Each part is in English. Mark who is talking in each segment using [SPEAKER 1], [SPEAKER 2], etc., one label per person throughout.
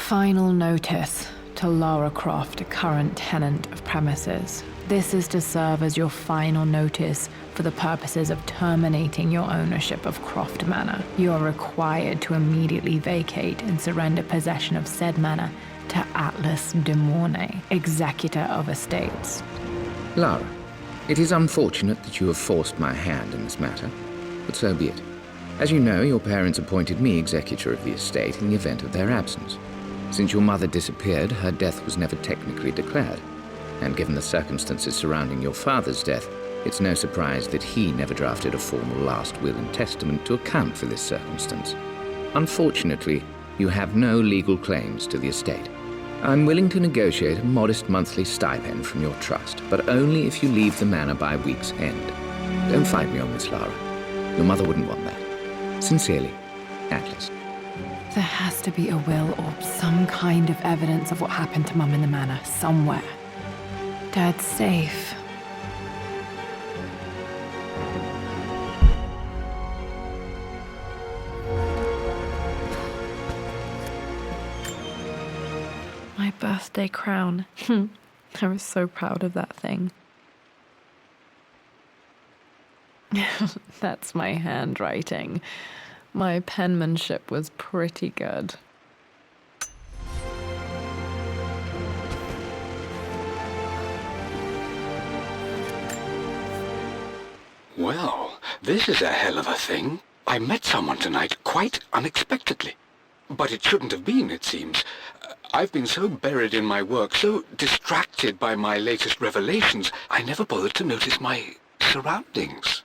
[SPEAKER 1] Final notice to Lara Croft, a current tenant of premises. This is to serve as your final notice for the purposes of terminating your ownership of Croft Manor. You are required to immediately vacate and surrender possession of said manor to Atlas de Mornay, executor of estates.
[SPEAKER 2] Lara, it is unfortunate that you have forced my hand in this matter, but so be it. As you know, your parents appointed me executor of the estate in the event of their absence. Since your mother disappeared, her death was never technically declared. And given the circumstances surrounding your father's death, it's no surprise that he never drafted a formal last will and testament to account for this circumstance. Unfortunately, you have no legal claims to the estate. I'm willing to negotiate a modest monthly stipend from your trust, but only if you leave the manor by week's end. Don't fight me on this, Lara. Your mother wouldn't want that. Sincerely, Atlas.
[SPEAKER 1] There has to be a will or some kind of evidence of what happened to Mum in the manor somewhere. Dad's safe. My birthday crown. I was so proud of that thing. That's my handwriting. My penmanship was pretty good.
[SPEAKER 3] Well, this is a hell of a thing. I met someone tonight quite unexpectedly. But it shouldn't have been, it seems. I've been so buried in my work, so distracted by my latest revelations, I never bothered to notice my surroundings.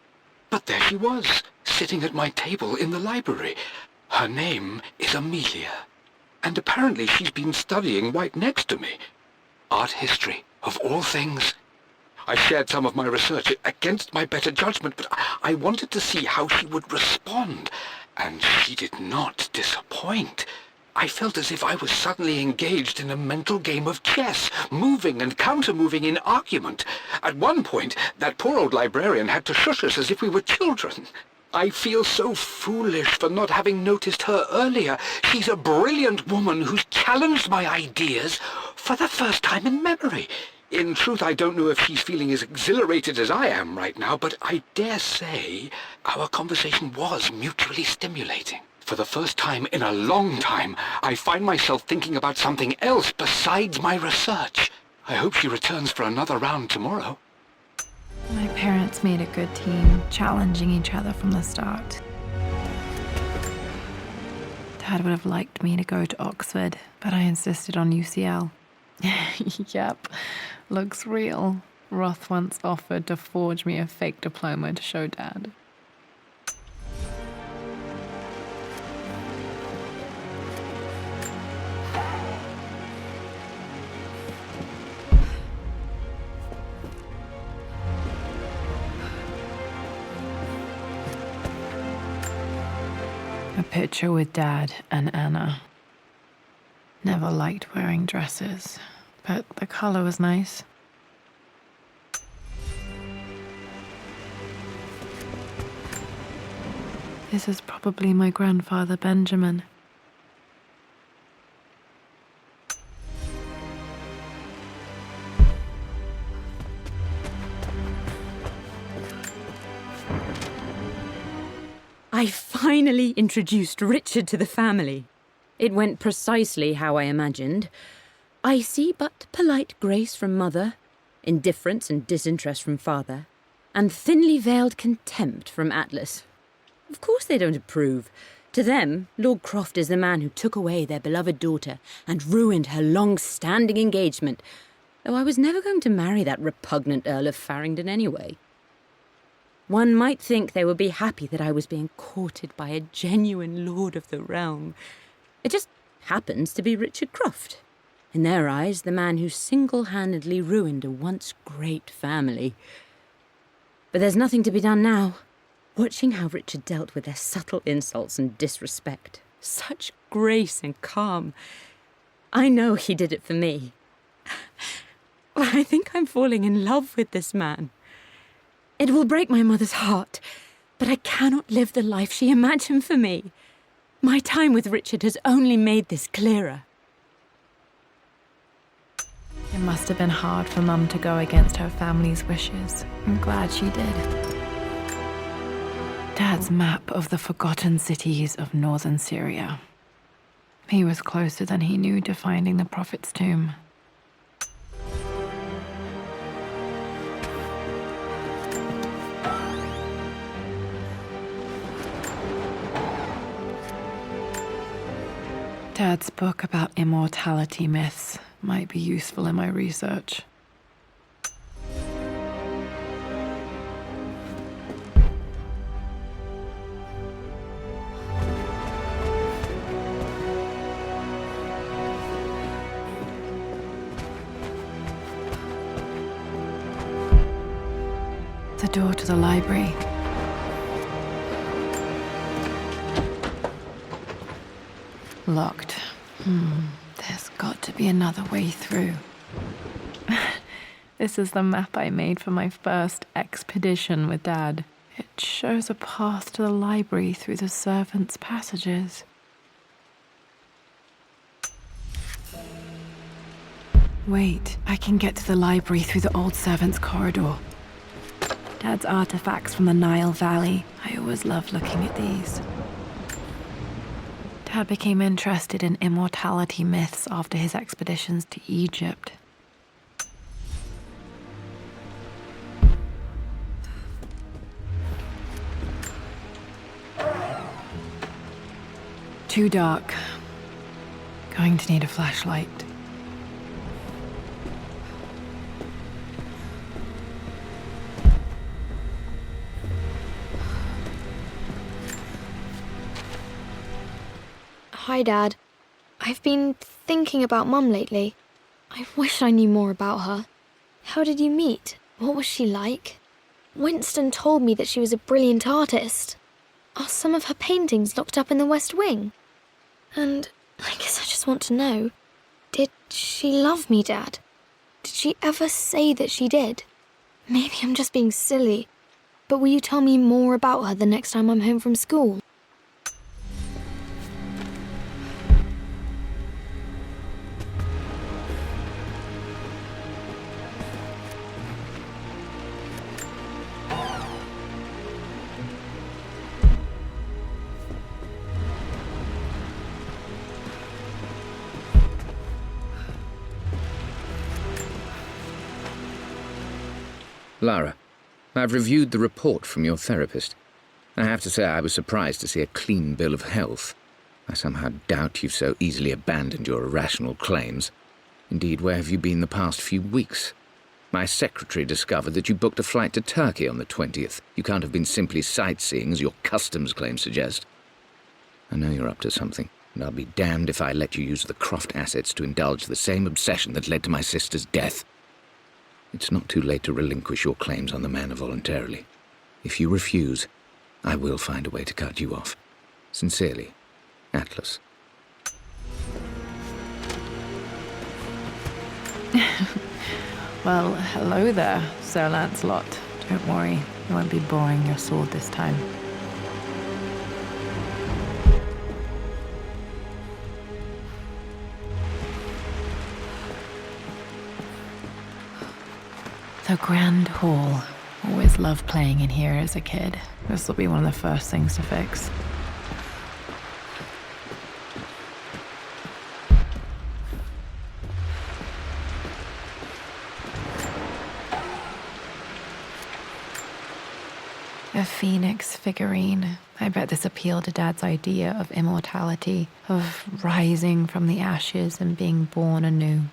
[SPEAKER 3] But there she was, sitting at my table in the library. Her name is Amelia, and apparently she's been studying right next to me. Art history, of all things. I shared some of my research against my better judgment, but I wanted to see how she would respond, and she did not disappoint. I felt as if I was suddenly engaged in a mental game of chess, moving and counter-moving in argument. At one point, that poor old librarian had to shush us as if we were children. I feel so foolish for not having noticed her earlier. She's a brilliant woman who's challenged my ideas for the first time in memory. In truth, I don't know if she's feeling as exhilarated as I am right now, but I dare say our conversation was mutually stimulating. For the first time in a long time, I find myself thinking about something else besides my research. I hope she returns for another round tomorrow.
[SPEAKER 1] My parents made a good team, challenging each other from the start. Dad would have liked me to go to Oxford, but I insisted on UCL. Yep, looks real. Roth once offered to forge me a fake diploma to show Dad. A picture with Dad and Anna. Never liked wearing dresses, but the color was nice. This is probably my grandfather Benjamin.
[SPEAKER 4] I finally introduced Richard to the family. It went precisely how I imagined. I see but polite grace from mother, indifference and disinterest from father, and thinly veiled contempt from Atlas. Of course they don't approve. To them, Lord Croft is the man who took away their beloved daughter and ruined her long-standing engagement, though I was never going to marry that repugnant Earl of Farringdon anyway. One might think they would be happy that I was being courted by a genuine lord of the realm. It just happens to be Richard Croft. In their eyes, the man who single-handedly ruined a once great family. But there's nothing to be done now. Watching how Richard dealt with their subtle insults and disrespect. Such grace and calm. I know he did it for me. I think I'm falling in love with this man. It will break my mother's heart, but I cannot live the life she imagined for me. My time with Richard has only made this clearer.
[SPEAKER 1] It must have been hard for Mum to go against her family's wishes. I'm glad she did. Dad's map of the forgotten cities of northern Syria. He was closer than he knew to finding the Prophet's tomb. Dad's book about immortality myths might be useful in my research. The door to the library. Locked. There's got to be another way through. This is the map I made for my first expedition with Dad. It shows a path to the library through the servants' passages. Wait, I can get to the library through the old servants' corridor. Dad's artifacts from the Nile Valley. I always loved looking at these. Dad became interested in immortality myths after his expeditions to Egypt. Too dark. Going to need a flashlight.
[SPEAKER 5] Hi, Dad. I've been thinking about Mum lately. I wish I knew more about her. How did you meet? What was she like? Winston told me that she was a brilliant artist. Are some of her paintings locked up in the West Wing? And I guess I just want to know, did she love me, Dad? Did she ever say that she did? Maybe I'm just being silly, but will you tell me more about her the next time I'm home from school?
[SPEAKER 2] Lara, I've reviewed the report from your therapist. I have to say I was surprised to see a clean bill of health. I somehow doubt you've so easily abandoned your irrational claims. Indeed, where have you been the past few weeks? My secretary discovered that you booked a flight to Turkey on the 20th. You can't have been simply sightseeing, as your customs claims suggest. I know you're up to something, and I'll be damned if I let you use the Croft assets to indulge the same obsession that led to my sister's death. It's not too late to relinquish your claims on the manor voluntarily. If you refuse, I will find a way to cut you off. Sincerely, Atlas.
[SPEAKER 1] Well, hello there, Sir Lancelot. Don't worry, I won't be boring your sword this time. The Grand Hall. Always loved playing in here as a kid. This will be one of the first things to fix. A phoenix figurine. I bet this appealed to Dad's idea of immortality, of rising from the ashes and being born anew.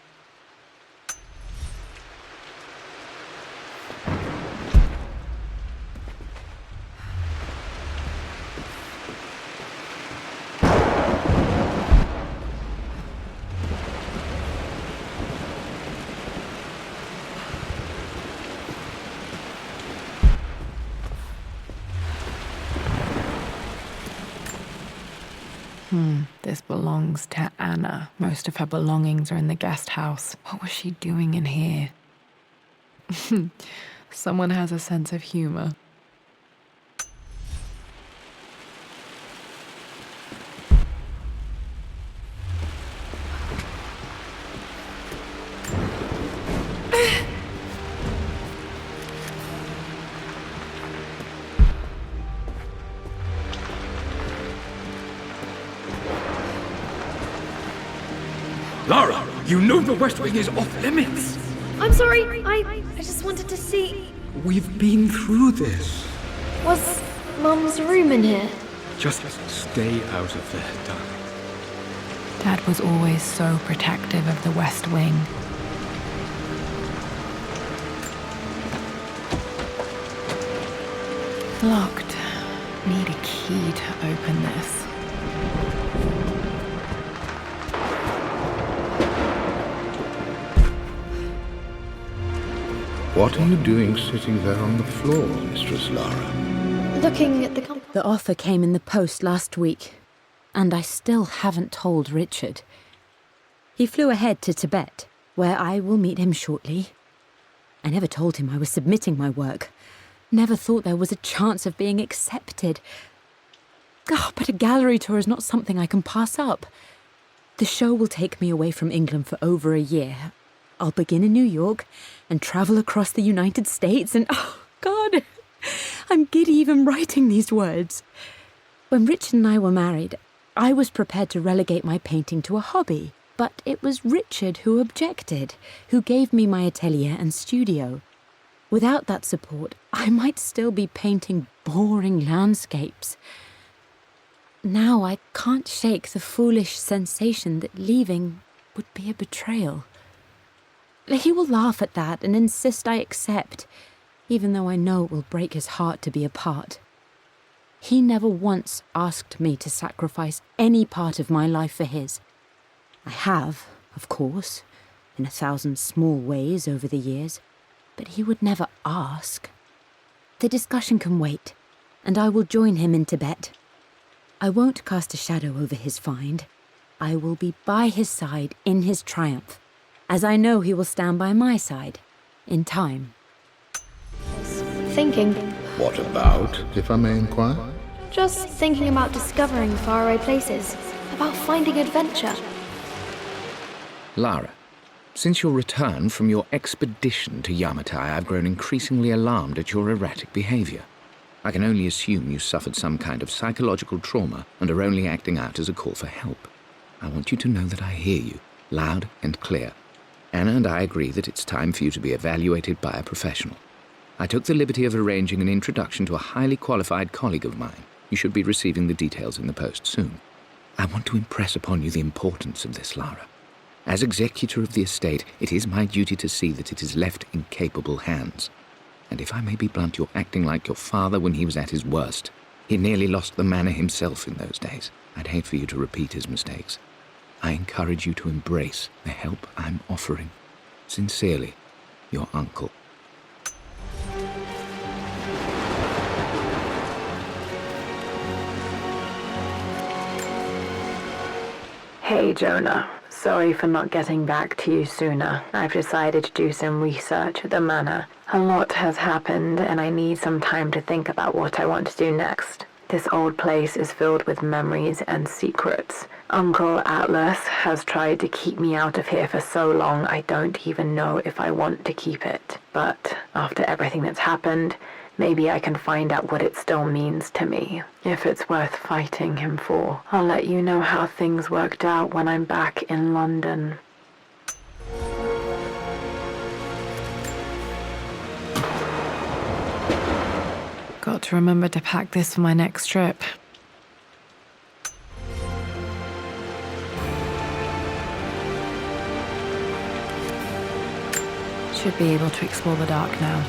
[SPEAKER 1] This belongs to Anna. Most of her belongings are in the guest house. What was she doing in here? Someone has a sense of humor.
[SPEAKER 3] Lara, you know the West Wing is off limits.
[SPEAKER 5] I'm sorry. I just wanted to see.
[SPEAKER 3] We've been through this.
[SPEAKER 5] Was Mum's room in here?
[SPEAKER 3] Just stay out of there, darling.
[SPEAKER 1] Dad was always so protective of the West Wing. Locked. Need a key to open this.
[SPEAKER 2] What are you doing sitting there on the floor, Mistress Lara?
[SPEAKER 5] Looking at the compass.
[SPEAKER 4] The offer came in the post last week, and I still haven't told Richard. He flew ahead to Tibet, where I will meet him shortly. I never told him I was submitting my work. Never thought there was a chance of being accepted. Oh, but a gallery tour is not something I can pass up. The show will take me away from England for over a year. I'll begin in New York and travel across the United States and, oh, God, I'm giddy even writing these words. When Richard and I were married, I was prepared to relegate my painting to a hobby, but it was Richard who objected, who gave me my atelier and studio. Without that support, I might still be painting boring landscapes. Now I can't shake the foolish sensation that leaving would be a betrayal. He will laugh at that and insist I accept, even though I know it will break his heart to be apart. He never once asked me to sacrifice any part of my life for his. I have, of course, in 1,000 small ways over the years, but he would never ask. The discussion can wait, and I will join him in Tibet. I won't cast a shadow over his find. I will be by his side in his triumph, as I know he will stand by my side, in time.
[SPEAKER 5] Thinking.
[SPEAKER 2] What about, if I may inquire?
[SPEAKER 5] Just thinking about discovering faraway places. About finding adventure.
[SPEAKER 2] Lara, since your return from your expedition to Yamatai, I've grown increasingly alarmed at your erratic behavior. I can only assume you suffered some kind of psychological trauma and are only acting out as a call for help. I want you to know that I hear you, loud and clear. Anna and I agree that it's time for you to be evaluated by a professional. I took the liberty of arranging an introduction to a highly qualified colleague of mine. You should be receiving the details in the post soon. I want to impress upon you the importance of this, Lara. As executor of the estate, it is my duty to see that it is left in capable hands. And if I may be blunt, you're acting like your father when he was at his worst. He nearly lost the manor himself in those days. I'd hate for you to repeat his mistakes. I encourage you to embrace the help I'm offering. Sincerely, your uncle.
[SPEAKER 1] Hey, Jonah. Sorry for not getting back to you sooner. I've decided to do some research at the manor. A lot has happened, and I need some time to think about what I want to do next. This old place is filled with memories and secrets. Uncle Atlas has tried to keep me out of here for so long, I don't even know if I want to keep it. But after everything that's happened, maybe I can find out what it still means to me. If it's worth fighting him for, I'll let you know how things worked out when I'm back in London. Got to remember to pack this for my next trip. Should be able to explore the dark now.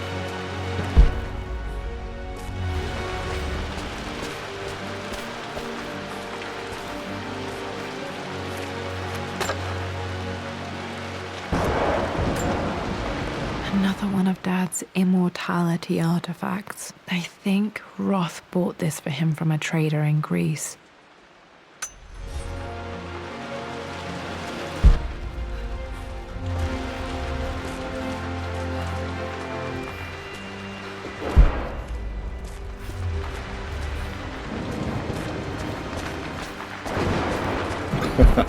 [SPEAKER 1] Another one of Dad's immortality artifacts. I think Roth bought this for him from a trader in Greece.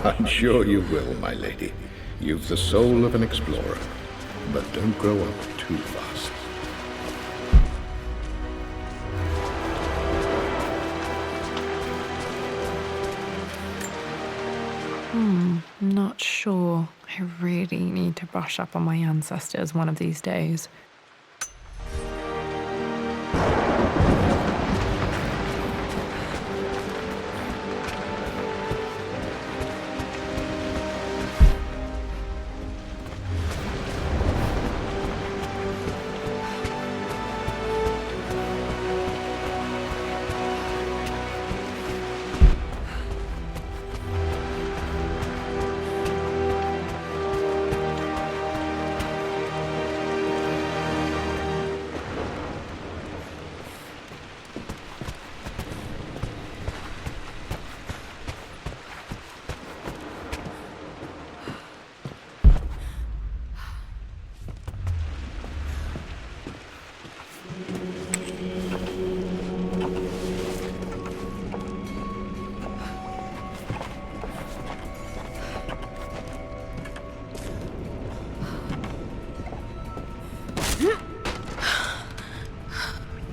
[SPEAKER 6] I'm sure you will, my lady. You've the soul of an explorer. But don't grow up too fast.
[SPEAKER 1] Not sure. I really need to brush up on my ancestors one of these days.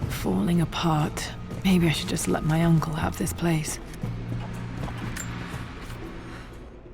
[SPEAKER 1] Falling apart. Maybe I should just let my uncle have this place.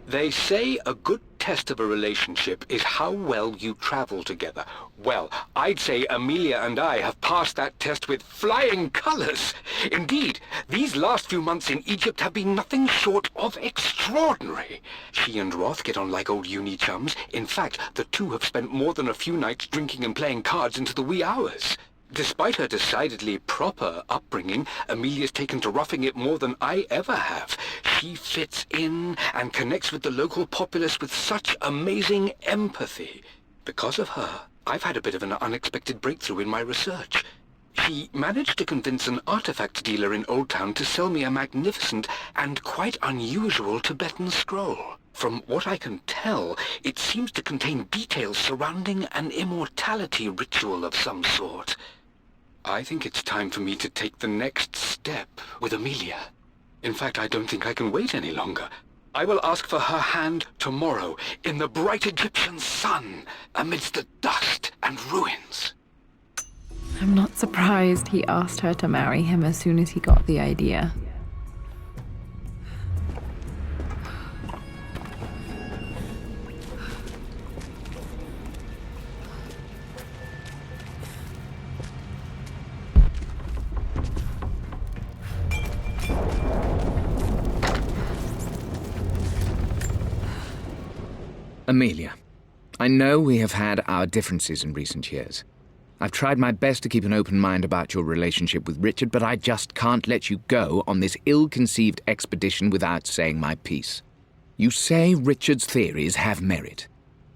[SPEAKER 3] They say a good test of a relationship is how well you travel together. Well, I'd say Amelia and I have passed that test with flying colors. Indeed, these last few months in Egypt have been nothing short of extraordinary. She and Roth get on like old uni chums. In fact, the two have spent more than a few nights drinking and playing cards into the wee hours. Despite her decidedly proper upbringing, Amelia's taken to roughing it more than I ever have. She fits in and connects with the local populace with such amazing empathy. Because of her, I've had a bit of an unexpected breakthrough in my research. She managed to convince an artifact dealer in Old Town to sell me a magnificent and quite unusual Tibetan scroll. From what I can tell, it seems to contain details surrounding an immortality ritual of some sort. I think it's time for me to take the next step with Amelia. In fact, I don't think I can wait any longer. I will ask for her hand tomorrow in the bright Egyptian sun amidst the dust and ruins.
[SPEAKER 1] I'm not surprised he asked her to marry him as soon as he got the idea.
[SPEAKER 2] Amelia, I know we have had our differences in recent years. I've tried my best to keep an open mind about your relationship with Richard, but I just can't let you go on this ill-conceived expedition without saying my piece. You say Richard's theories have merit.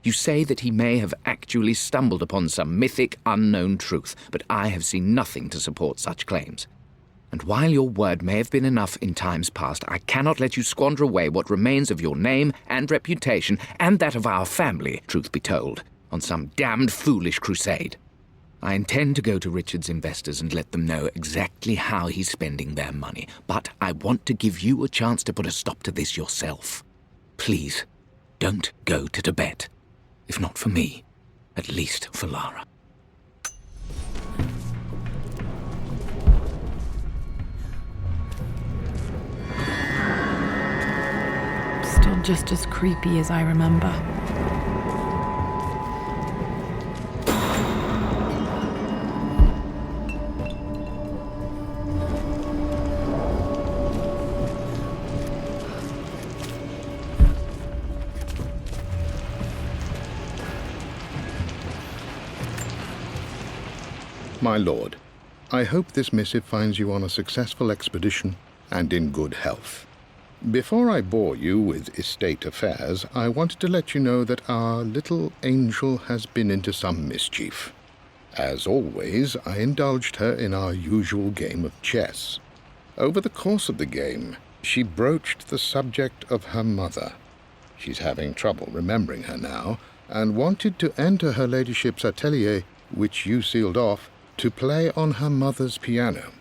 [SPEAKER 2] You say that he may have actually stumbled upon some mythic, unknown truth, but I have seen nothing to support such claims. And while your word may have been enough in times past, I cannot let you squander away what remains of your name and reputation, and that of our family, truth be told, on some damned foolish crusade. I intend to go to Richard's investors and let them know exactly how he's spending their money, but I want to give you a chance to put a stop to this yourself. Please, don't go to Tibet. If not for me, at least for Lara.
[SPEAKER 1] Still just as creepy as I remember.
[SPEAKER 6] My lord, I hope this missive finds you on a successful expedition and in good health. Before I bore you with estate affairs, I wanted to let you know that our little angel has been into some mischief. As always, I indulged her in our usual game of chess. Over the course of the game, she broached the subject of her mother. She's having trouble remembering her now, and wanted to enter her ladyship's atelier, which you sealed off, to play on her mother's piano.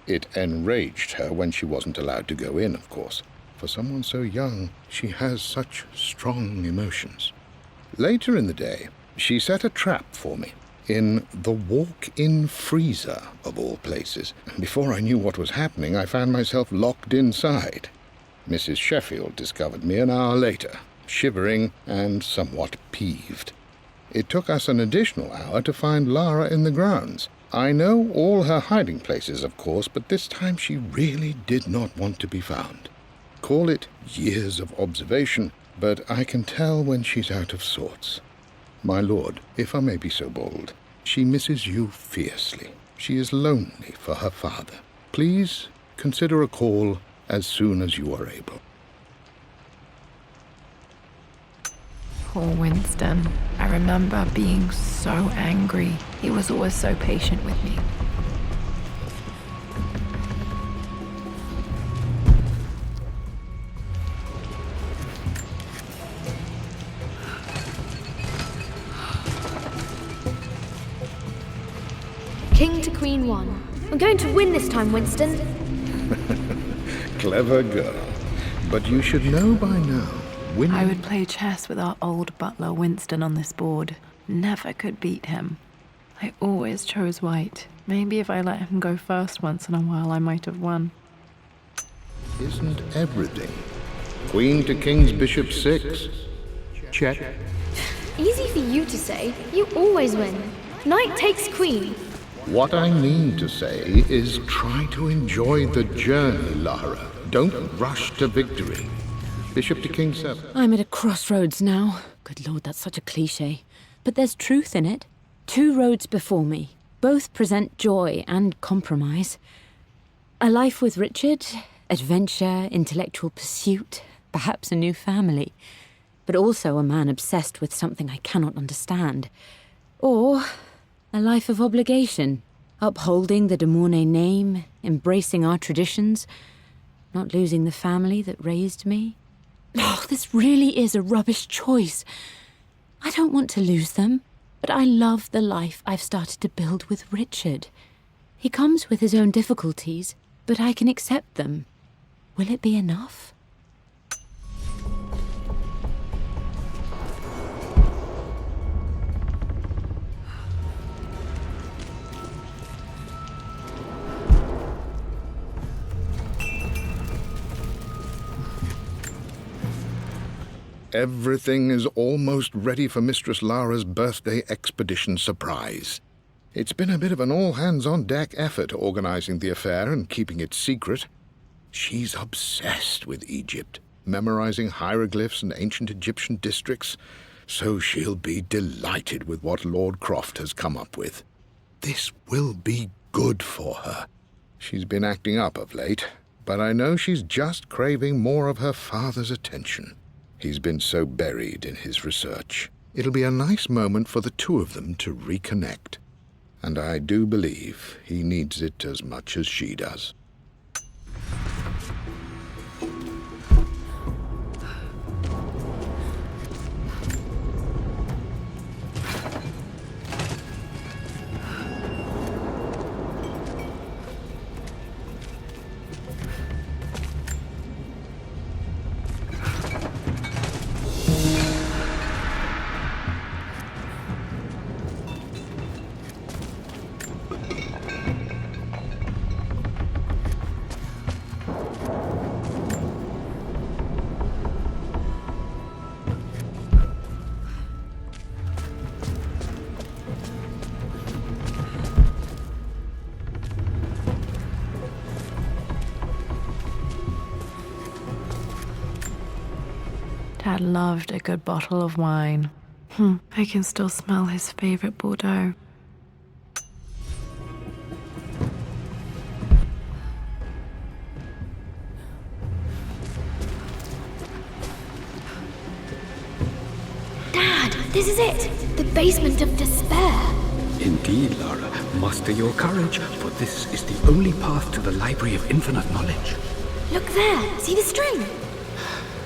[SPEAKER 6] It enraged her when she wasn't allowed to go in, of course. For someone so young, she has such strong emotions. Later in the day, she set a trap for me in the walk-in freezer, of all places. Before I knew what was happening, I found myself locked inside. Mrs. Sheffield discovered me an hour later. shivering and somewhat peeved. It took us an additional hour to find Lara in the grounds. I know all her hiding places, of course, but this time she really did not want to be found. Call it years of observation, but I can tell when she's out of sorts. My lord, if I may be so bold, she misses you fiercely. She is lonely for her father. Please consider a call as soon as you are able.
[SPEAKER 1] Poor Winston. I remember being so angry. He was always so patient with me.
[SPEAKER 5] King to Queen 1. I'm going to win this time, Winston.
[SPEAKER 6] Clever girl. But you should know by now, winning...
[SPEAKER 1] I would play chess with our old butler Winston on this board. Never could beat him. I always chose white. Maybe if I let him go first once in a while, I might have won.
[SPEAKER 6] Isn't everything? Queen to King's Bishop 6. Check.
[SPEAKER 5] Easy for you to say. You always win. Knight takes queen.
[SPEAKER 6] What I mean to say is try to enjoy the journey, Lara. Don't rush to victory. Bishop to King 7.
[SPEAKER 4] I'm at a crossroads now. Good Lord, that's such a cliché. But there's truth in it. 2 roads before me. Both present joy and compromise. A life with Richard, adventure, intellectual pursuit, perhaps a new family. But also a man obsessed with something I cannot understand. Or a life of obligation, upholding the de Mornay name, embracing our traditions, not losing the family that raised me. Oh, this really is a rubbish choice. I don't want to lose them, but I love the life I've started to build with Richard. He comes with his own difficulties, but I can accept them. Will it be enough?
[SPEAKER 6] Everything is almost ready for Mistress Lara's birthday expedition surprise. It's been a bit of an all-hands-on-deck effort organizing the affair and keeping it secret. She's obsessed with Egypt, memorizing hieroglyphs and ancient Egyptian districts, so she'll be delighted with what Lord Croft has come up with. This will be good for her. She's been acting up of late, but I know she's just craving more of her father's attention. He's been so buried in his research. It'll be a nice moment for the 2 of them to reconnect. And I do believe he needs it as much as she does.
[SPEAKER 1] Dad loved a good bottle of wine. I can still smell his favorite Bordeaux.
[SPEAKER 5] Dad, this is it. The basement of despair.
[SPEAKER 3] Indeed, Lara. Muster your courage, for this is the only path to the Library of Infinite Knowledge.
[SPEAKER 5] Look there. See the string?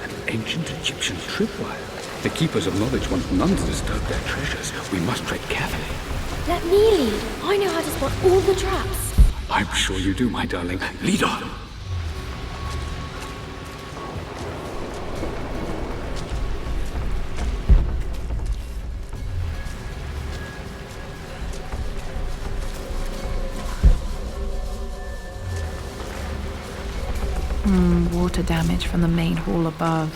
[SPEAKER 3] An ancient Egyptian tripwire. The Keepers of Knowledge want none to disturb their treasures. We must tread carefully.
[SPEAKER 5] Let me lead. I know how to spot all the traps.
[SPEAKER 3] I'm sure you do, my darling. Lead on.
[SPEAKER 1] Water damage from the main hall above.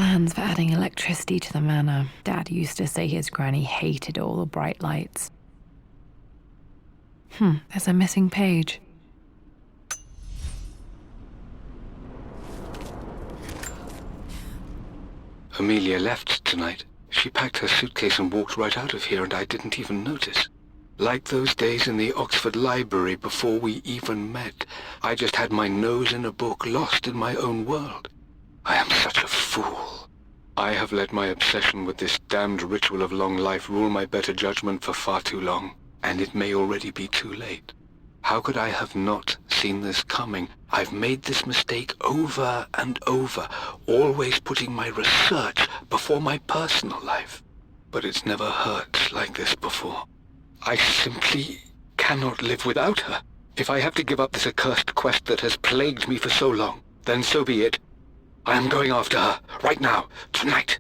[SPEAKER 1] plans for adding electricity to the manor. Dad used to say his granny hated all the bright lights. There's a missing page.
[SPEAKER 3] Amelia left tonight. She packed her suitcase and walked right out of here, and I didn't even notice. Like those days in the Oxford Library before we even met. I just had my nose in a book, lost in my own world. I am such a fool. I have let my obsession with this damned ritual of long life rule my better judgment for far too long, and it may already be too late. How could I have not seen this coming? I've made this mistake over and over, always putting my research before my personal life. But it's never hurt like this before. I simply cannot live without her. If I have to give up this accursed quest that has plagued me for so long, then so be it. I am going after her, right now, tonight.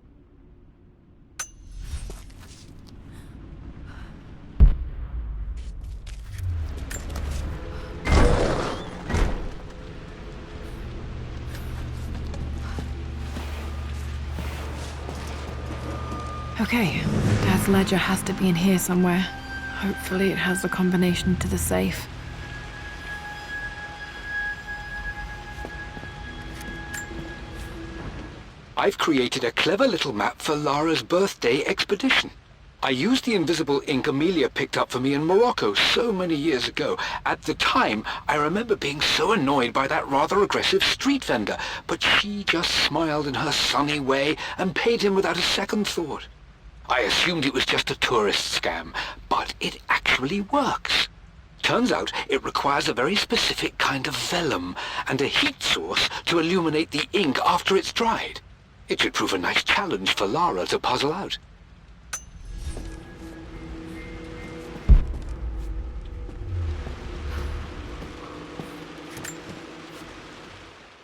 [SPEAKER 1] Okay, Dad's ledger has to be in here somewhere. Hopefully it has the combination to the safe.
[SPEAKER 3] I've created a clever little map for Lara's birthday expedition. I used the invisible ink Amelia picked up for me in Morocco so many years ago. At the time, I remember being so annoyed by that rather aggressive street vendor, but she just smiled in her sunny way and paid him without a second thought. I assumed it was just a tourist scam, but it actually works. Turns out it requires a very specific kind of vellum and a heat source to illuminate the ink after it's dried. It should prove a nice challenge for Lara to puzzle out.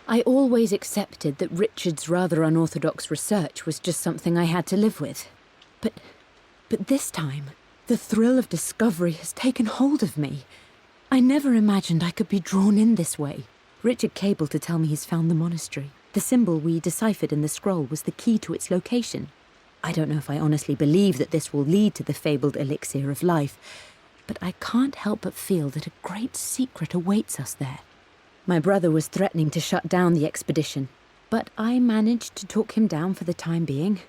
[SPEAKER 4] I always accepted that Richard's rather unorthodox research was just something I had to live with. But this time, the thrill of discovery has taken hold of me. I never imagined I could be drawn in this way. Richard cabled to tell me he's found the monastery. The symbol we deciphered in the scroll was the key to its location. I don't know if I honestly believe that this will lead to the fabled elixir of life, but I can't help but feel that a great secret awaits us there. My brother was threatening to shut down the expedition, but I managed to talk him down for the time being.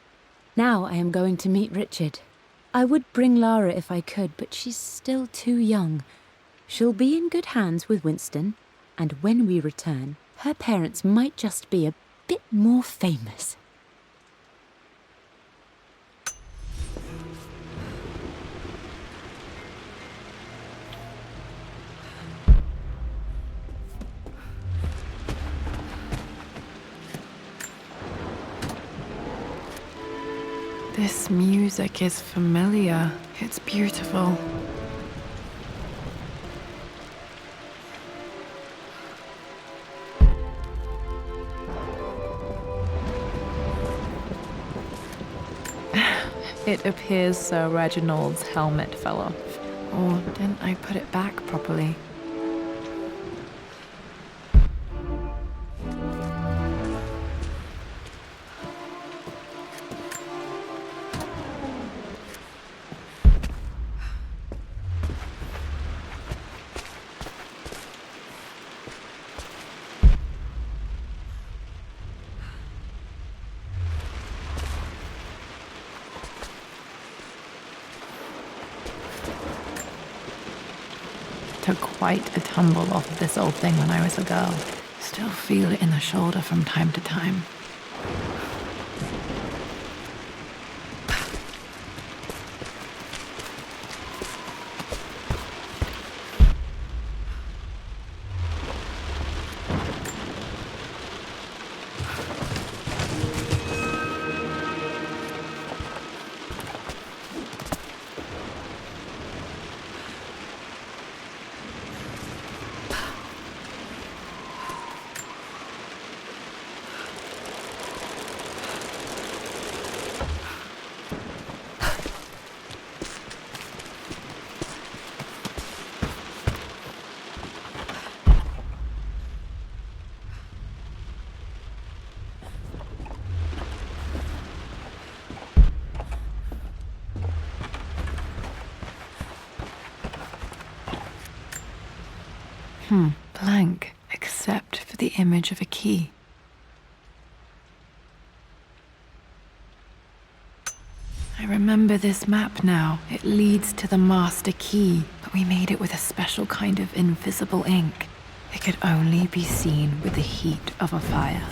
[SPEAKER 4] Now I am going to meet Richard. I would bring Lara if I could, but she's still too young. She'll be in good hands with Winston, and when we return, her parents might just be a bit more famous.
[SPEAKER 1] This music is familiar. It's beautiful. It appears Sir Reginald's helmet fell off. Or didn't I put it back properly? Took quite a tumble off of this old thing when I was a girl. Still feel it in the shoulder from time to time. Blank, except for the image of a key. I remember this map now. It leads to the master key, but we made it with a special kind of invisible ink. It could only be seen with the heat of a fire.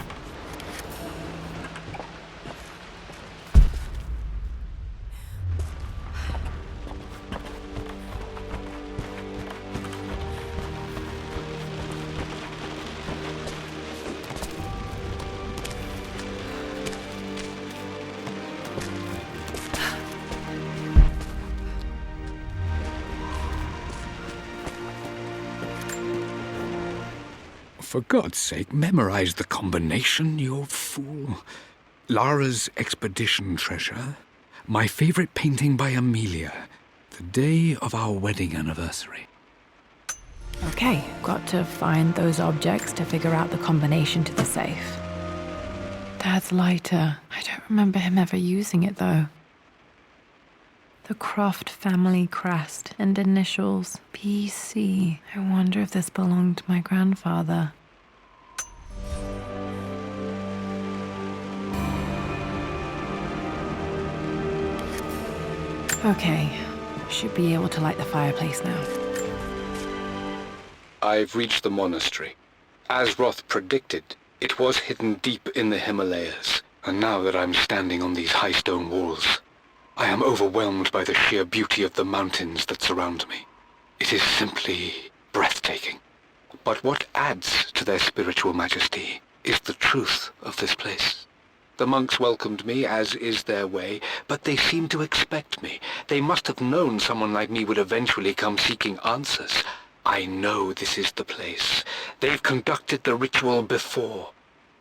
[SPEAKER 3] For God's sake, memorize the combination, you fool. Lara's expedition treasure, my favorite painting by Amelia, the day of our wedding anniversary.
[SPEAKER 1] Okay, got to find those objects to figure out the combination to the safe. Dad's lighter. I don't remember him ever using it, though. The Croft family crest and initials PC. I wonder if this belonged to my grandfather. Okay, should be able to light the fireplace now.
[SPEAKER 3] I've reached the monastery. As Roth predicted, it was hidden deep in the Himalayas, and now that I'm standing on these high stone walls, I am overwhelmed by the sheer beauty of the mountains that surround me. It is simply breathtaking. But what adds to their spiritual majesty is the truth of this place. The monks welcomed me, as is their way, but they seemed to expect me. They must have known someone like me would eventually come seeking answers. I know this is the place. They've conducted the ritual before.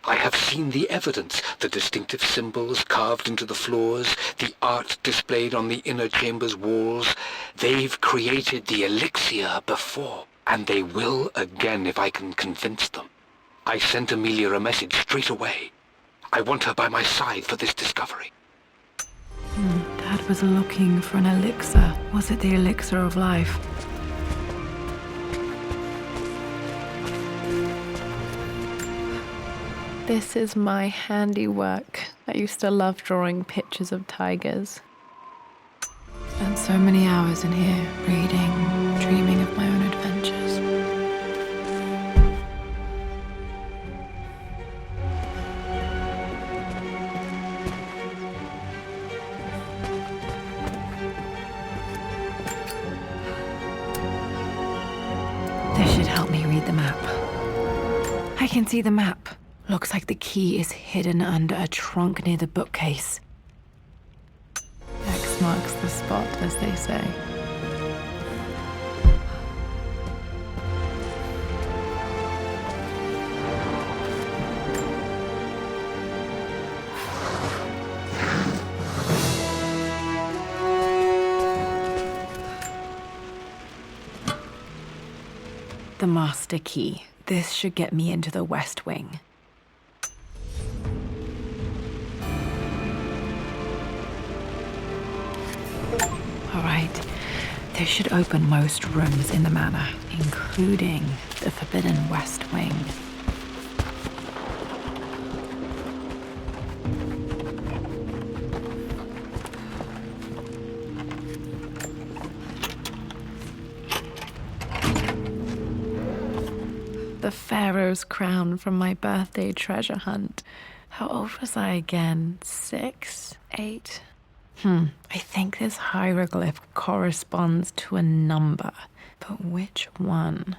[SPEAKER 3] I have seen the evidence, the distinctive symbols carved into the floors, the art displayed on the inner chamber's walls. They've created the elixir before, and they will again if I can convince them. I sent Amelia a message straight away. I want her by my side for this discovery.
[SPEAKER 1] Dad was looking for an elixir. Was it the elixir of life? This is my handiwork. I used to love drawing pictures of tigers. Spent so many hours in here, reading, dreaming of my own adventures. This should help me read the map. I can see the map. Looks like the key is hidden under a trunk near the bookcase. X marks the spot, as they say. The master key. This should get me into the West Wing. All right, this should open most rooms in the manor, including the Forbidden West Wing. The Pharaoh's crown from my birthday treasure hunt. How old was I again? 6? 8? I think this hieroglyph corresponds to a number, but which one?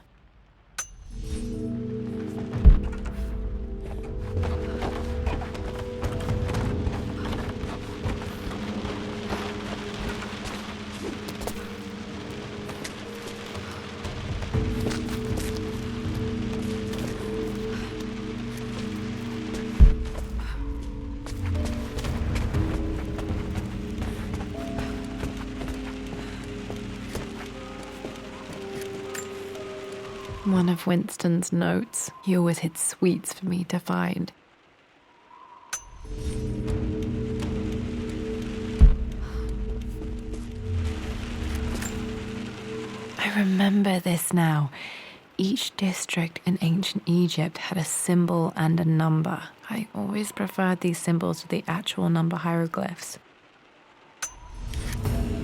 [SPEAKER 1] One of Winston's notes. He always hid sweets for me to find. I remember this now. each district in ancient Egypt had a symbol and a number. I always preferred these symbols to the actual number hieroglyphs.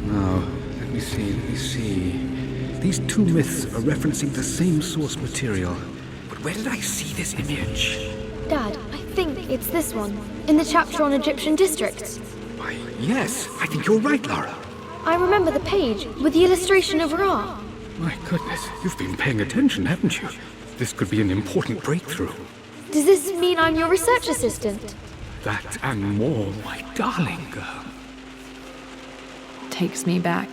[SPEAKER 7] Now, let me see. These two myths are referencing the same source material. But where did I see this image?
[SPEAKER 5] Dad, I think it's this one, in the chapter on Egyptian districts.
[SPEAKER 7] Why, yes, I think you're right, Lara.
[SPEAKER 5] I remember the page with the illustration of Ra.
[SPEAKER 7] My goodness, you've been paying attention, haven't you? This could be an important breakthrough.
[SPEAKER 5] Does this mean I'm your research assistant?
[SPEAKER 7] That and more, my darling girl.
[SPEAKER 1] Takes me back.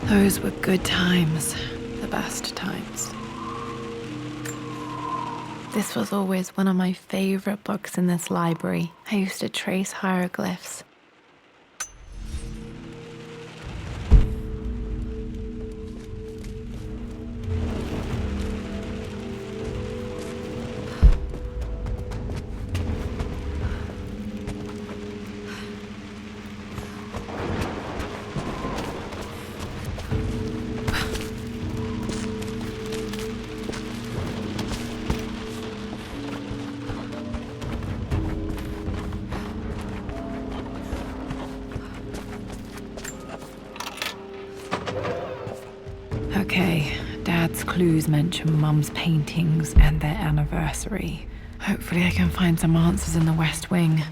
[SPEAKER 1] Those were good times. The best times. This was always one of my favorite books in this library. I used to trace hieroglyphs. Okay, Dad's clues mention Mum's paintings and their anniversary. Hopefully I can find some answers in the West Wing.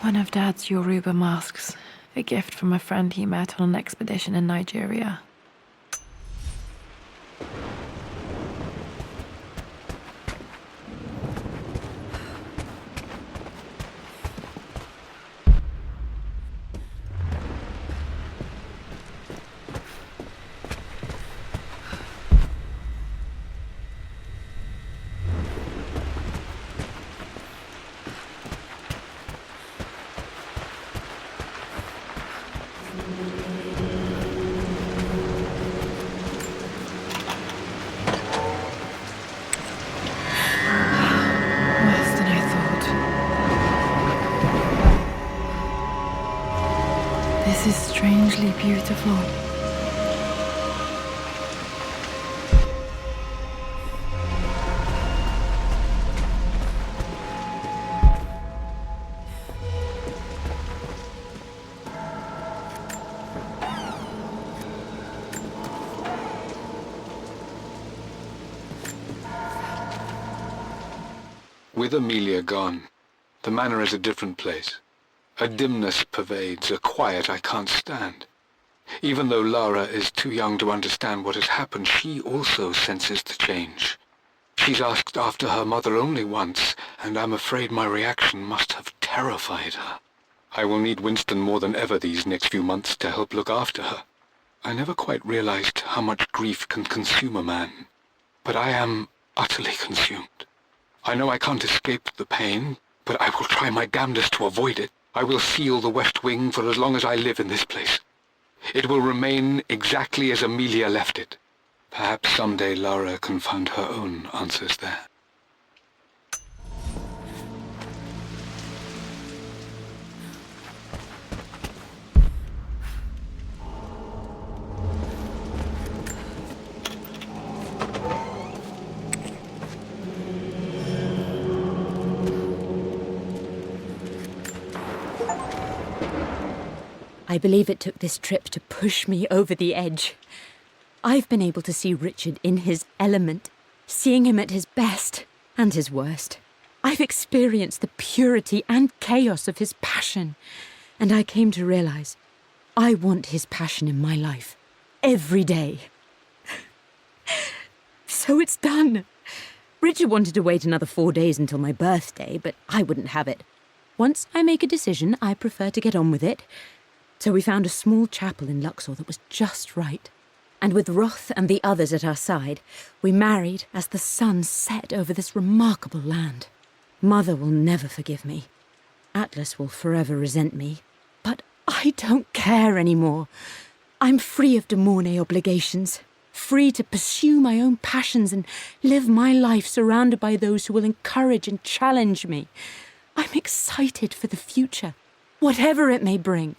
[SPEAKER 1] One of Dad's Yoruba masks, a gift from a friend he met on an expedition in Nigeria. Worse than I thought. This is strangely beautiful.
[SPEAKER 3] With Amelia gone, the manor is a different place. A dimness pervades, a quiet I can't stand. Even though Lara is too young to understand what has happened, she also senses the change. She's asked after her mother only once, and I'm afraid my reaction must have terrified her. I will need Winston more than ever these next few months to help look after her. I never quite realized how much grief can consume a man, but I am utterly consumed. I know I can't escape the pain, but I will try my damnedest to avoid it. I will seal the West Wing for as long as I live in this place. It will remain exactly as Amelia left it. Perhaps someday Lara can find her own answers there.
[SPEAKER 4] I believe it took this trip to push me over the edge. I've been able to see Richard in his element, seeing him at his best and his worst. I've experienced the purity and chaos of his passion, and I came to realize I want his passion in my life every day. So it's done. Richard wanted to wait another 4 days until my birthday, but I wouldn't have it. Once I make a decision, I prefer to get on with it. So we found a small chapel in Luxor that was just right. And with Roth and the others at our side, we married as the sun set over this remarkable land. Mother will never forgive me. Atlas will forever resent me. But I don't care anymore. I'm free of De Mornay obligations, free to pursue my own passions and live my life surrounded by those who will encourage and challenge me. I I'm excited for the future, whatever it may bring.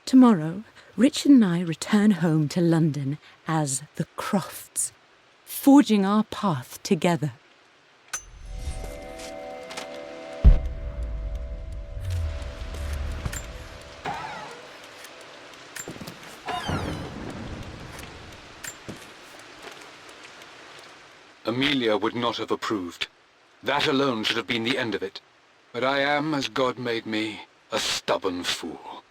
[SPEAKER 4] Tomorrow, Richard and I return home to London as the Crofts, forging our path together.
[SPEAKER 3] Amelia would not have approved. That alone should have been the end of it. But I am, as God made me, a stubborn fool.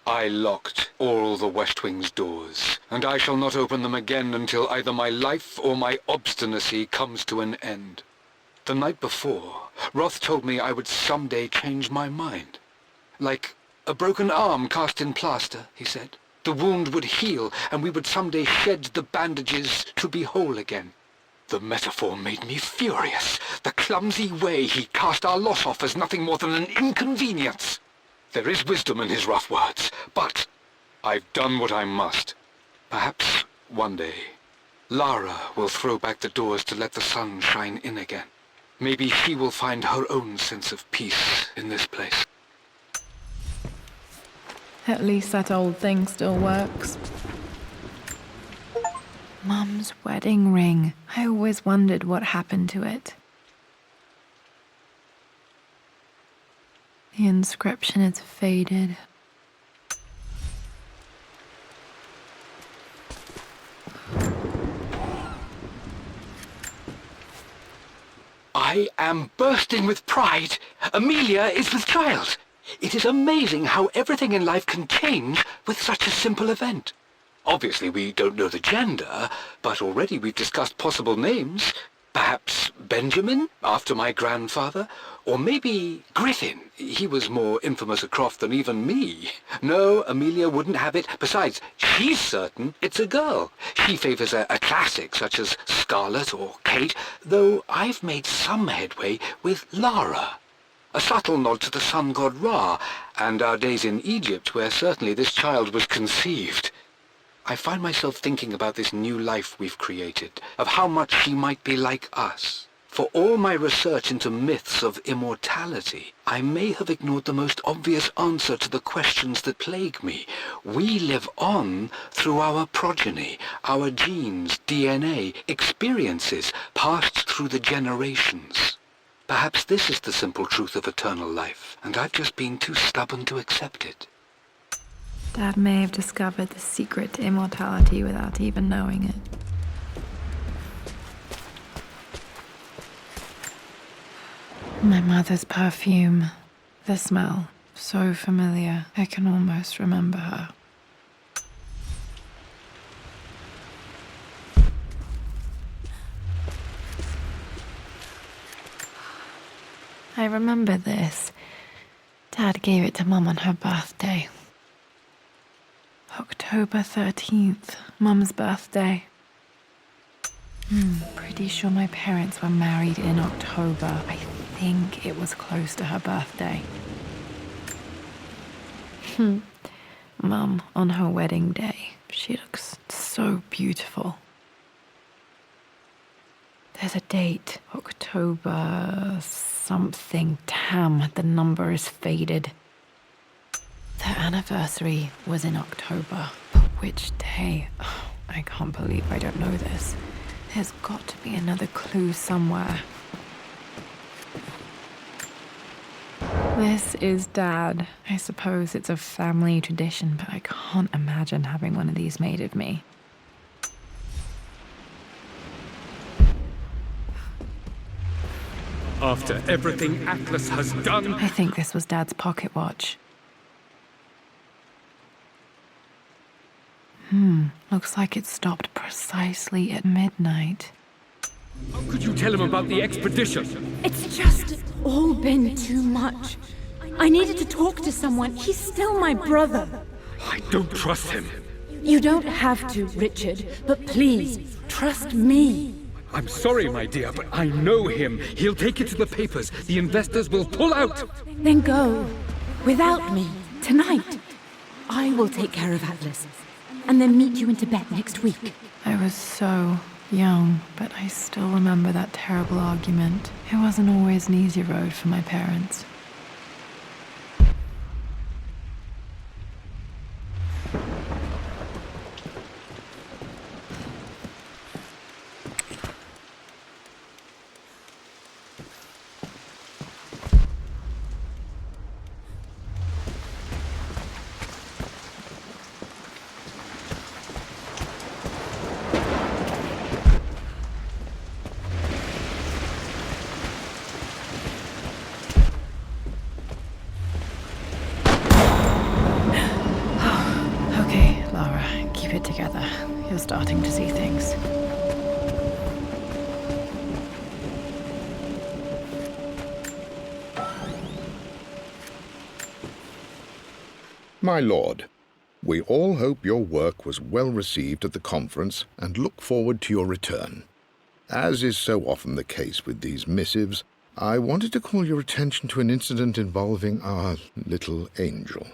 [SPEAKER 3] I locked all the West Wing's doors, and I shall not open them again until either my life or my obstinacy comes to an end. The night before, Roth told me I would someday change my mind. Like a broken arm cast in plaster, he said. The wound would heal, and we would someday shed the bandages to be whole again. The metaphor made me furious. The clumsy way he cast our loss off as nothing more than an inconvenience. There is wisdom in his rough words, but I've done what I must. Perhaps one day, Lara will throw back the doors to let the sun shine in again. Maybe she will find her own sense of peace in this place.
[SPEAKER 1] At least that old thing still works. Mum's wedding ring. I always wondered what happened to it. The inscription is faded.
[SPEAKER 3] I am bursting with pride. Amelia is with child. It is amazing how everything in life can change with such a simple event. Obviously, we don't know the gender, but already we've discussed possible names. Perhaps Benjamin, after my grandfather, or maybe Griffin. He was more infamous a Croft than even me. No, Amelia wouldn't have it. Besides, she's certain it's a girl. She favours a classic such as Scarlet or Kate, though I've made some headway with Lara. A subtle nod to the sun god Ra, and our days in Egypt, where certainly this child was conceived. I find myself thinking about this new life we've created, of how much she might be like us. For all my research into myths of immortality, I may have ignored the most obvious answer to the questions that plague me. We live on through our progeny, our genes, DNA, experiences passed through the generations. Perhaps this is the simple truth of eternal life, and I've just been too stubborn to accept it.
[SPEAKER 1] Dad may have discovered the secret to immortality without even knowing it. My mother's perfume. The smell. So familiar. I can almost remember her. I remember this. Dad gave it to Mum on her birthday. October 13th, Mum's birthday. Pretty sure my parents were married in October. I think it was close to her birthday. Mum, on her wedding day, she looks so beautiful. There's a date, October something. Damn, the number is faded. Their anniversary was in October, but which day? Oh, I can't believe I don't know this. There's got to be another clue somewhere. This is Dad. I suppose it's a family tradition, but I can't imagine having one of these made of me.
[SPEAKER 7] After everything Atlas has done...
[SPEAKER 1] I think this was Dad's pocket watch. Looks like it stopped precisely at midnight.
[SPEAKER 7] How could you tell him about the expedition?
[SPEAKER 4] It's just all been too much. I needed to talk to someone. He's still my brother.
[SPEAKER 7] I don't trust him.
[SPEAKER 4] You don't have to, Richard, but please, trust me.
[SPEAKER 7] I'm sorry, my dear, but I know him. He'll take it to the papers. The investors will pull out.
[SPEAKER 4] Then go. Without me. Tonight. I will take care of Atlas. And then meet you in Tibet next week.
[SPEAKER 1] I was so Young, but I still remember that terrible argument. It wasn't always an easy road for my parents. Okay, Lara, keep it together. You're starting to see things.
[SPEAKER 6] My lord, we all hope your work was well received at the conference and look forward to your return. As is so often the case with these missives, I wanted to call your attention to an incident involving our little angel.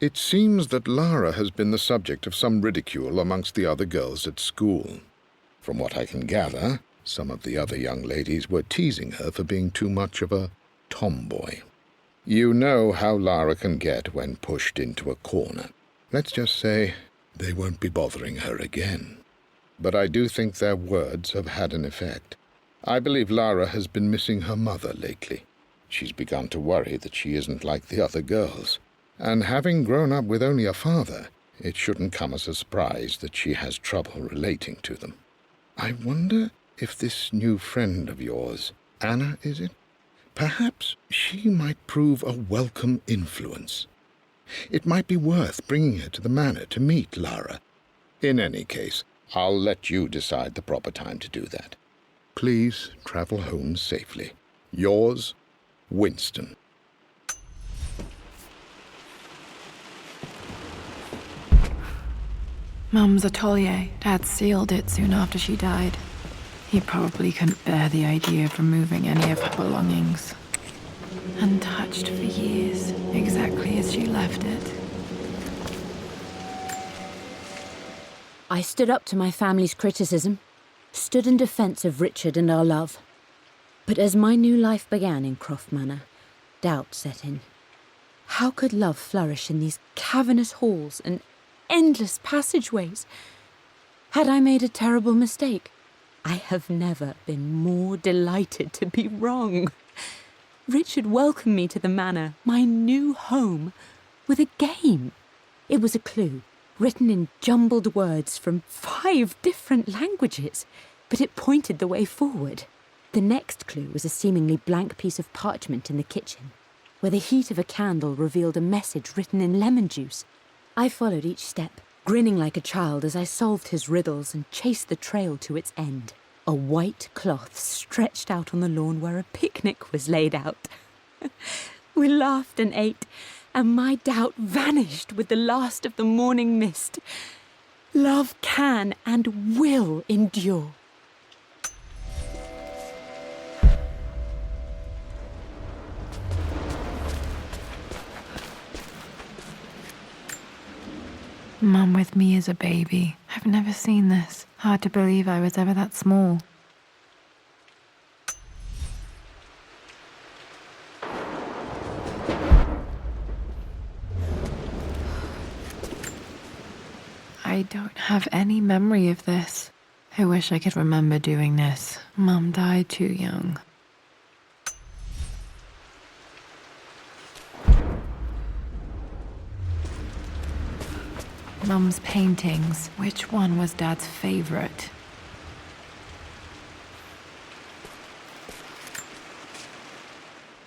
[SPEAKER 6] It seems that Lara has been the subject of some ridicule amongst the other girls at school. From what I can gather, some of the other young ladies were teasing her for being too much of a tomboy. You know how Lara can get when pushed into a corner. Let's just say they won't be bothering her again. But I do think their words have had an effect. I believe Lara has been missing her mother lately. She's begun to worry that she isn't like the other girls. And having grown up with only a father, it shouldn't come as a surprise that she has trouble relating to them. I wonder if this new friend of yours, Anna, is it? Perhaps she might prove a welcome influence. It might be worth bringing her to the manor to meet Lara. In any case, I'll let you decide the proper time to do that. Please travel home safely. Yours, Winston.
[SPEAKER 1] Mum's atelier. Dad sealed it soon after she died. He probably couldn't bear the idea of removing any of her belongings. Untouched for years, exactly as she left it.
[SPEAKER 4] I stood up to my family's criticism, stood in defense of Richard and our love. But as my new life began in Croft Manor, doubt set in. How could love flourish in these cavernous halls and endless passageways? Had I made a terrible mistake? I have never been more delighted to be wrong. Richard welcomed me to the manor, my new home, with a game. It was a clue, written in jumbled words from 5 different languages, but it pointed the way forward. The next clue was a seemingly blank piece of parchment in the kitchen, where the heat of a candle revealed a message written in lemon juice. I followed each step, grinning like a child as I solved his riddles and chased the trail to its end. A white cloth stretched out on the lawn where a picnic was laid out. We laughed and ate, and my doubt vanished with the last of the morning mist. Love can and will endure.
[SPEAKER 1] Mum with me as a baby. I've never seen this. Hard to believe I was ever that small. I don't have any memory of this. I wish I could remember doing this. Mum died too young. Mum's paintings. Which one was Dad's favorite?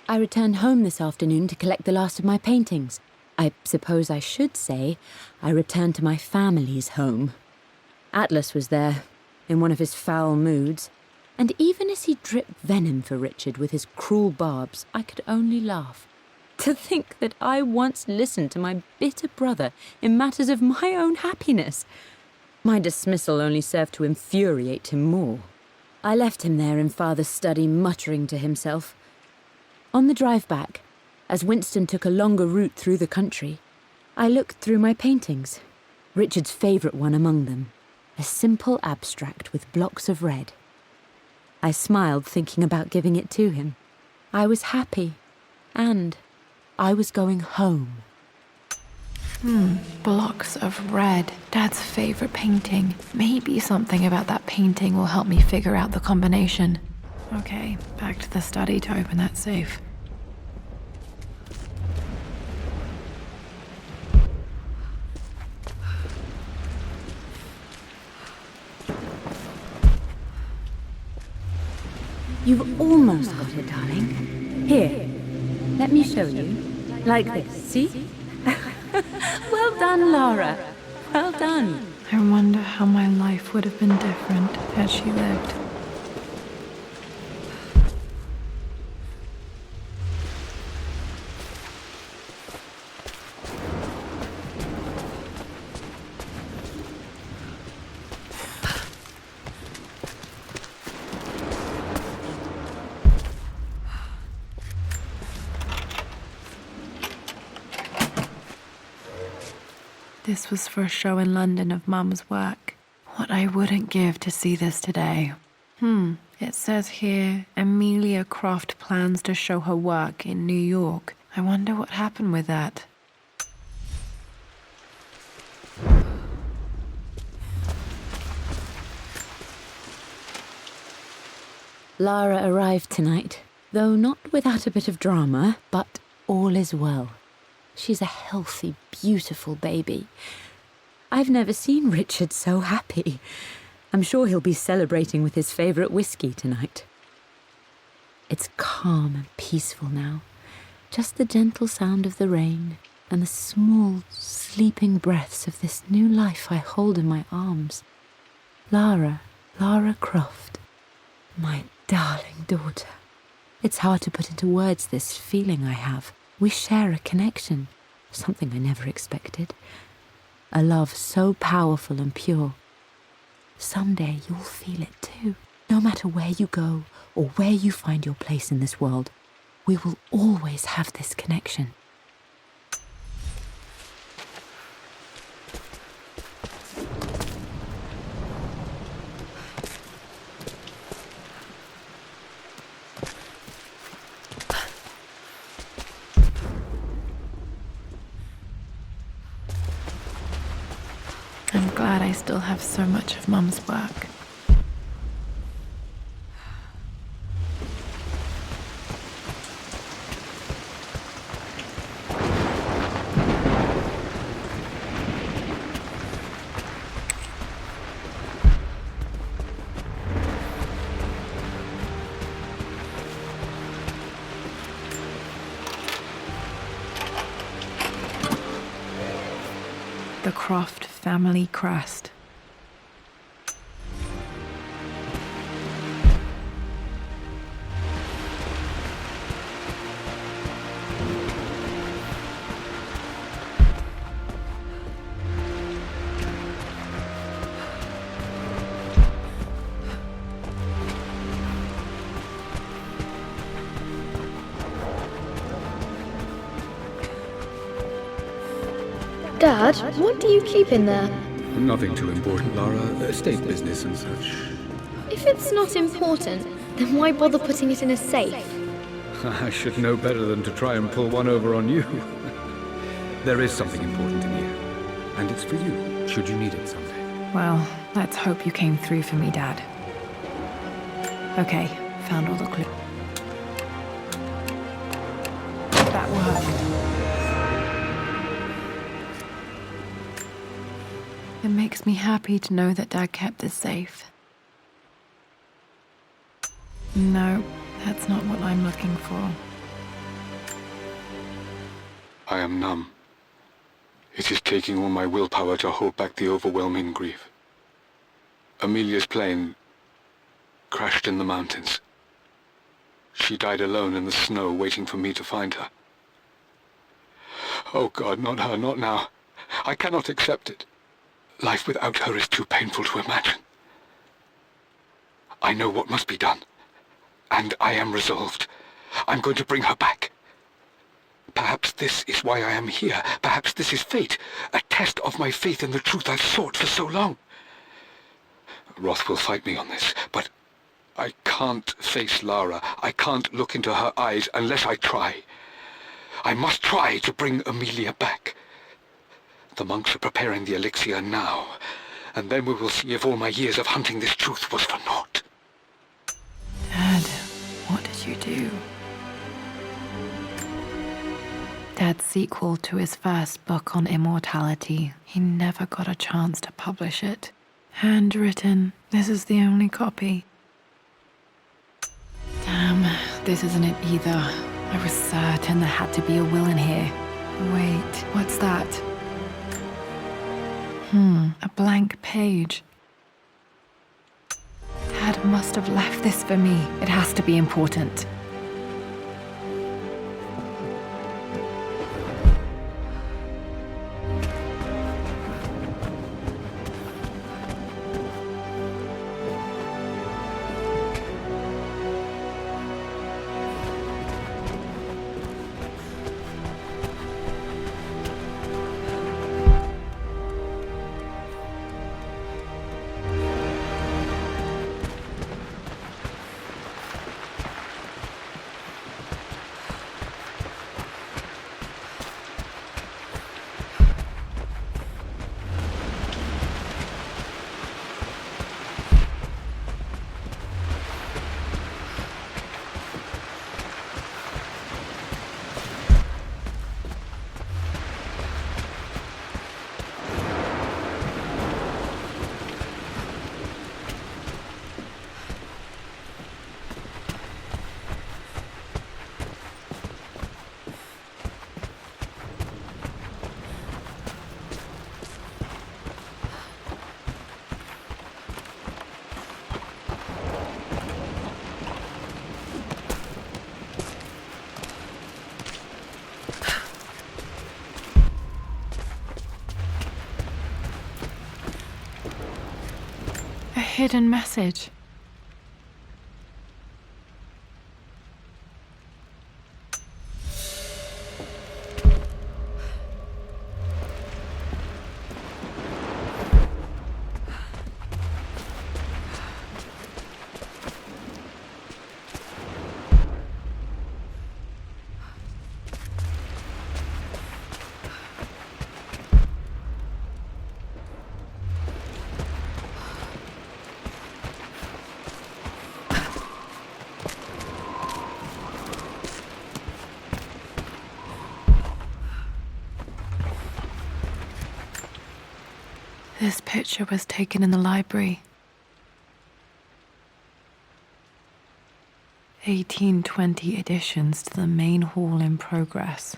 [SPEAKER 4] I returned home this afternoon to collect the last of my paintings. I suppose I should say I returned to my family's home. Atlas was there, in one of his foul moods, and even as he dripped venom for Richard with his cruel barbs, I could only laugh. To think that I once listened to my bitter brother in matters of my own happiness. My dismissal only served to infuriate him more. I left him there in Father's study, muttering to himself. On the drive back, as Winston took a longer route through the country, I looked through my paintings, Richard's favourite one among them. A simple abstract with blocks of red. I smiled, thinking about giving it to him. I was happy, and I was going home.
[SPEAKER 1] Blocks of red. Dad's favorite painting. Maybe something about that painting will help me figure out the combination. Okay, back to the study to open that safe.
[SPEAKER 4] You've almost got it, darling. Here, let me show you. Like this, see? Well done, Lara. Well done.
[SPEAKER 1] I wonder how my life would have been different had she lived. This was for a show in London of Mum's work. What I wouldn't give to see this today. It says here, Amelia Croft plans to show her work in New York. I wonder what happened with that.
[SPEAKER 4] Lara arrived tonight, though not without a bit of drama, but all is well. She's a healthy, beautiful baby. I've never seen Richard so happy. I'm sure he'll be celebrating with his favourite whiskey tonight. It's calm and peaceful now. Just the gentle sound of the rain and the small, sleeping breaths of this new life I hold in my arms. Lara Croft, my darling daughter. It's hard to put into words this feeling I have. We share a connection, something I never expected. A love so powerful and pure. Someday you'll feel it too. No matter where you go or where you find your place in this world, we will always have this connection.
[SPEAKER 1] I'm glad I still have so much of Mum's work. The Croft family crest.
[SPEAKER 5] Dad, what do you keep in there?
[SPEAKER 7] Nothing too important, Lara. Estate business and such.
[SPEAKER 5] If it's not important, then why bother putting it in a safe?
[SPEAKER 7] I should know better than to try and pull one over on you. There is something important in here. And it's for you, should you need it someday.
[SPEAKER 1] Well, let's hope you came through for me, Dad. Okay, found all the clues. That worked. It makes me happy to know that Dad kept this safe. No, that's not what I'm looking for.
[SPEAKER 3] I am numb. It is taking all my willpower to hold back the overwhelming grief. Amelia's plane crashed in the mountains. She died alone in the snow, waiting for me to find her. Oh God, not her, not now. I cannot accept it. Life without her is too painful to imagine. I know what must be done, and I am resolved. I'm going to bring her back. Perhaps this is why I am here. Perhaps this is fate, a test of my faith in the truth I've sought for so long. Roth will fight me on this, but I can't face Lara. I can't look into her eyes unless I try. I must try to bring Amelia back. The monks are preparing the elixir now, and then we will see if all my years of hunting this truth was for naught.
[SPEAKER 1] Dad, what did you do? Dad's sequel to his first book on immortality. He never got a chance to publish it. Handwritten. This is the only copy. Damn, this isn't it either. I was certain there had to be a will in here. Wait, what's that? A blank page. Dad must have left this for me. It has to be important. Hidden message. This picture was taken in the library. 1820 additions to the main hall in progress.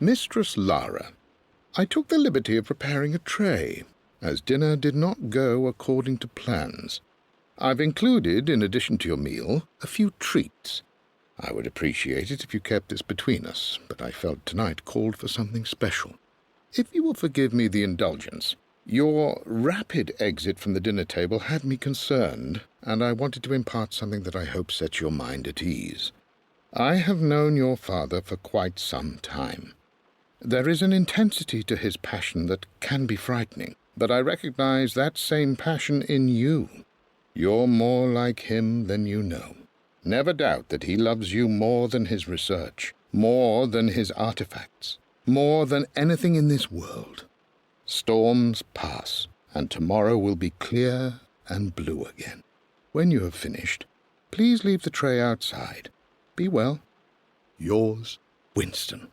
[SPEAKER 6] Mistress Lara, I took the liberty of preparing a tray, as dinner did not go according to plans. I've included, in addition to your meal, a few treats. I would appreciate it if you kept this between us, but I felt tonight called for something special. If you will forgive me the indulgence, your rapid exit from the dinner table had me concerned, and I wanted to impart something that I hope sets your mind at ease. I have known your father for quite some time. There is an intensity to his passion that can be frightening, but I recognize that same passion in you. You're more like him than you know. Never doubt that he loves you more than his research, more than his artifacts, more than anything in this world. Storms pass, and tomorrow will be clear and blue again. When you have finished, Please leave the tray outside. Be well. Yours, Winston.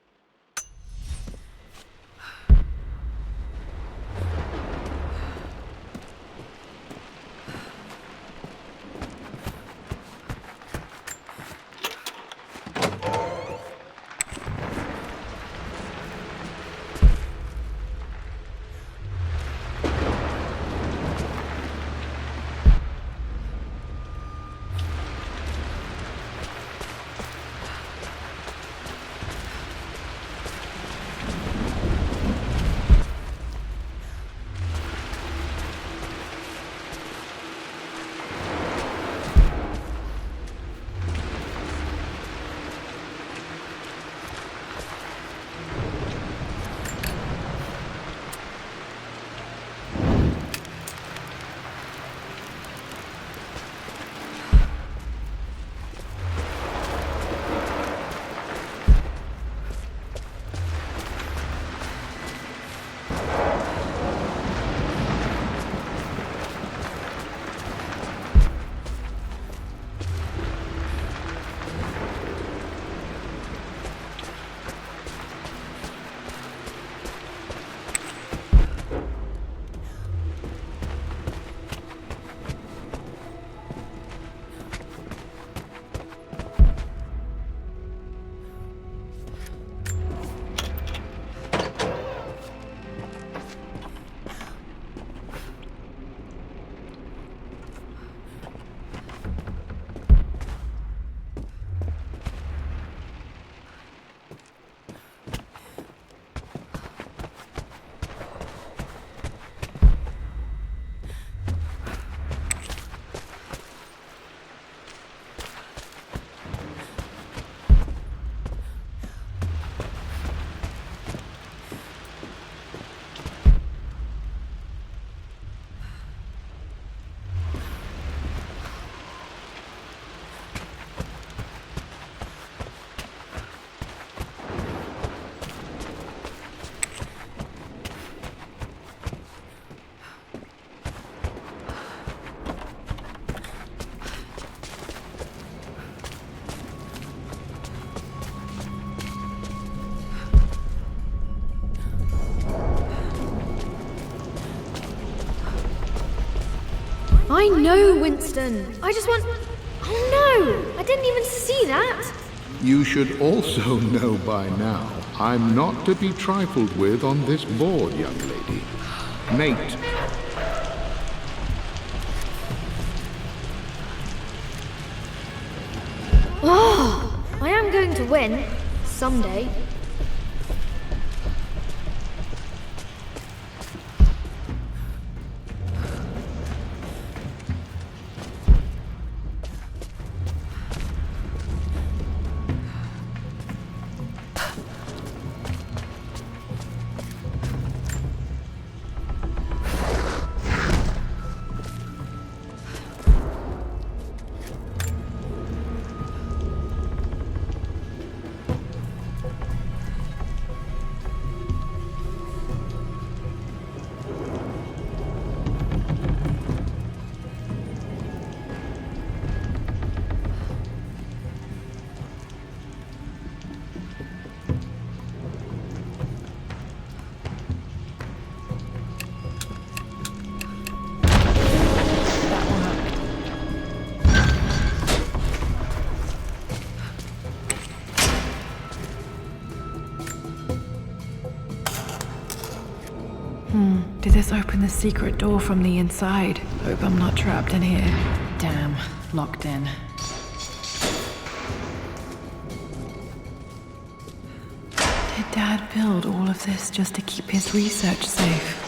[SPEAKER 5] I know, Winston. I just want... Oh no! I didn't even see that!
[SPEAKER 6] You should also know by now, I'm not to be trifled with on this board, young lady. Nate.
[SPEAKER 5] Oh, I am going to win. Someday.
[SPEAKER 1] Did this open the secret door from the inside? Hope I'm not trapped in here. Damn, locked in. Did Dad build all of this just to keep his research safe?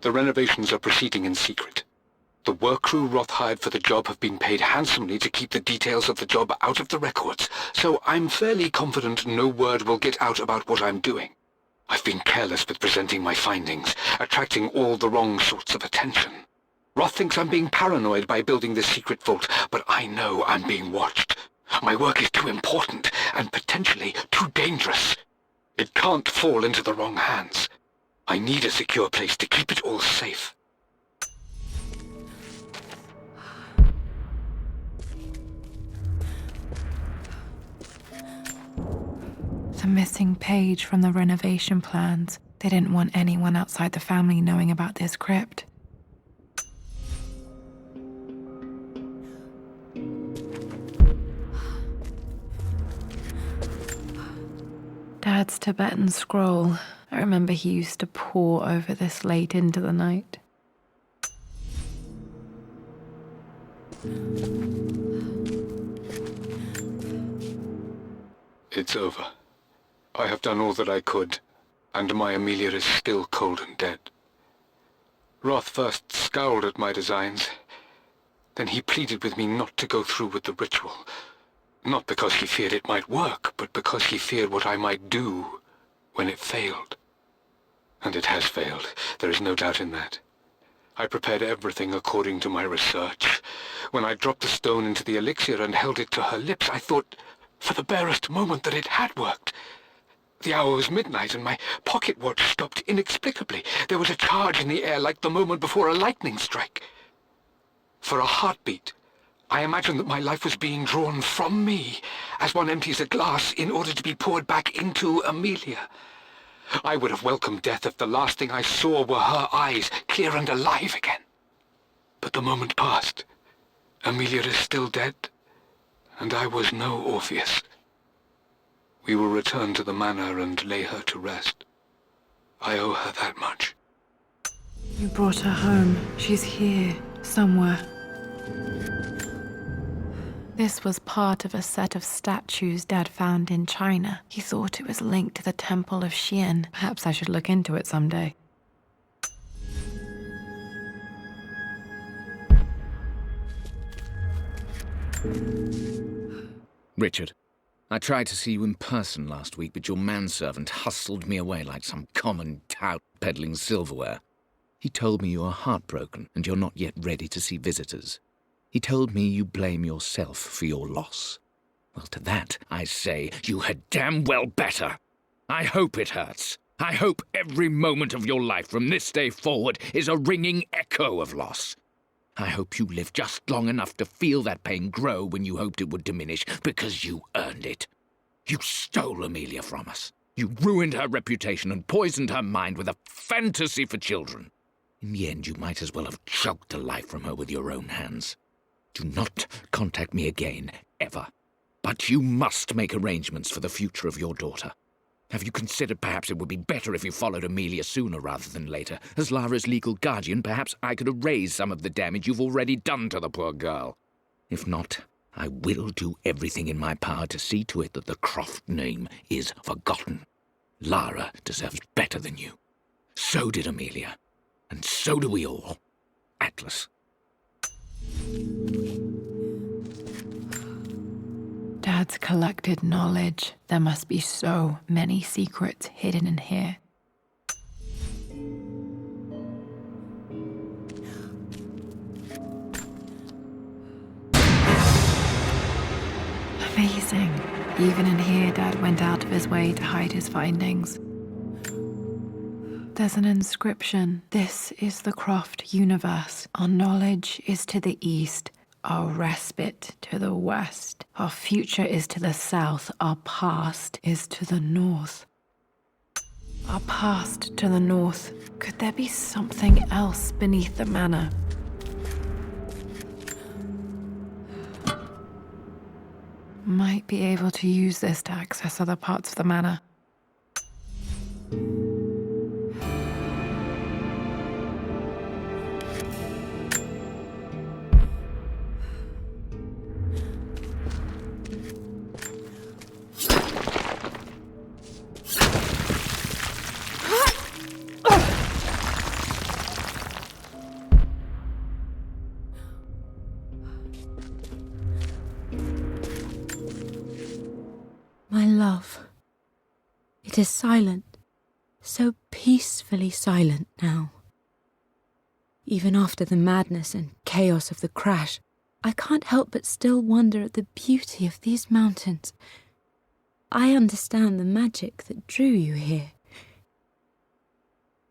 [SPEAKER 3] The renovations are proceeding in secret. The work crew Roth hired for the job have been paid handsomely to keep the details of the job out of the records, so I'm fairly confident no word will get out about what I'm doing. I've been careless with presenting my findings, attracting all the wrong sorts of attention. Roth thinks I'm being paranoid by building this secret vault, but I know I'm being watched. My work is too important and potentially too dangerous. It can't fall into the wrong hands. I need a secure place to keep it all safe.
[SPEAKER 1] The missing page from the renovation plans. They didn't want anyone outside the family knowing about this crypt. Dad's Tibetan scroll. I remember he used to pore over this late into the night.
[SPEAKER 3] It's over. I have done all that I could, and my Amelia is still cold and dead. Roth first scowled at my designs. Then he pleaded with me not to go through with the ritual. Not because he feared it might work, but because he feared what I might do when it failed. And it has failed. There is no doubt in that. I prepared everything according to my research. When I dropped the stone into the elixir and held it to her lips, I thought for the barest moment that it had worked. The hour was midnight, and my pocket watch stopped inexplicably. There was a charge in the air like the moment before a lightning strike. For a heartbeat, I imagined that my life was being drawn from me, as one empties a glass in order to be poured back into Amelia. I would have welcomed death if the last thing I saw were her eyes, clear and alive again. But the moment passed. Amelia is still dead, and I was no Orpheus. We will return to the manor and lay her to rest. I owe her that much.
[SPEAKER 1] You brought her home. She's here, somewhere. This was part of a set of statues Dad found in China. He thought it was linked to the Temple of Xian. Perhaps I should look into it someday.
[SPEAKER 2] Richard, I tried to see you in person last week, but your manservant hustled me away like some common tout peddling silverware. He told me you are heartbroken and you're not yet ready to see visitors. He told me you blame yourself for your loss. Well, to that, I say you had damn well better. I hope it hurts. I hope every moment of your life from this day forward is a ringing echo of loss. I hope you live just long enough to feel that pain grow when you hoped it would diminish, because you earned it. You stole Amelia from us. You ruined her reputation and poisoned her mind with a fantasy for children. In the end, you might as well have choked the life from her with your own hands. Do not contact me again, ever. But you must make arrangements for the future of your daughter. Have you considered perhaps it would be better if you followed Amelia sooner rather than later? As Lara's legal guardian, perhaps I could erase some of the damage you've already done to the poor girl. If not, I will do everything in my power to see to it that the Croft name is forgotten. Lara deserves better than you. So did Amelia. And so do we all. Atlas.
[SPEAKER 1] Dad's collected knowledge. There must be so many secrets hidden in here. Amazing. Even in here, Dad went out of his way to hide his findings. There's an inscription. This is the Croft universe. Our knowledge is to the east. Our respite to the west. Our future is to the south. Our past is to the north. Our past to the north. Could there be something else beneath the manor? Might be able to use this to access other parts of the manor.
[SPEAKER 4] My love, it is silent, so peacefully silent now. Even after the madness and chaos of the crash, I can't help but still wonder at the beauty of these mountains. I understand the magic that drew you here.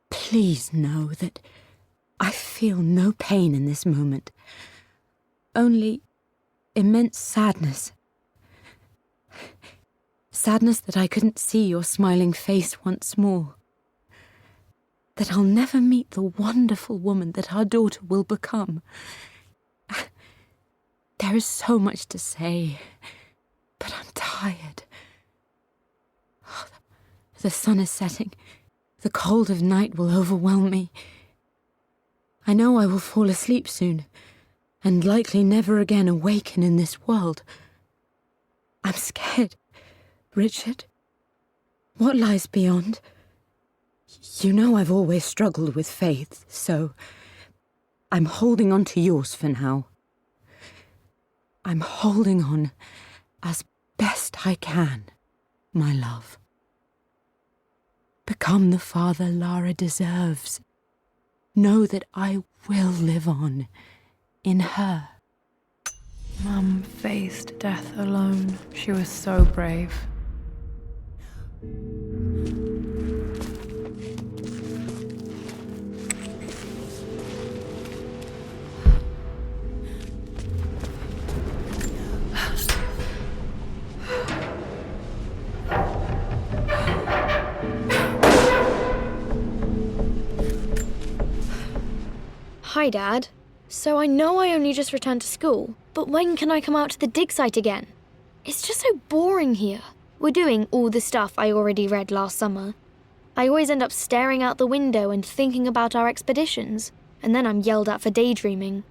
[SPEAKER 4] Please know that I feel no pain in this moment, only immense sadness. Sadness that I couldn't see your smiling face once more. That I'll never meet the wonderful woman that our daughter will become. There is so much to say, but I'm tired. The sun is setting. The cold of night will overwhelm me. I know I will fall asleep soon, and likely never again awaken in this world. I'm scared. Richard, what lies beyond? You know I've always struggled with faith, so I'm holding on to yours for now. I'm holding on as best I can, my love. Become the father Lara deserves. Know that I will live on in her.
[SPEAKER 1] Mum faced death alone. She was so brave.
[SPEAKER 5] Hi, Dad. So I know I only just returned to school, but when can I come out to the dig site again? It's just so boring here. We're doing all the stuff I already read last summer. I always end up staring out the window and thinking about our expeditions, and then I'm yelled at for daydreaming.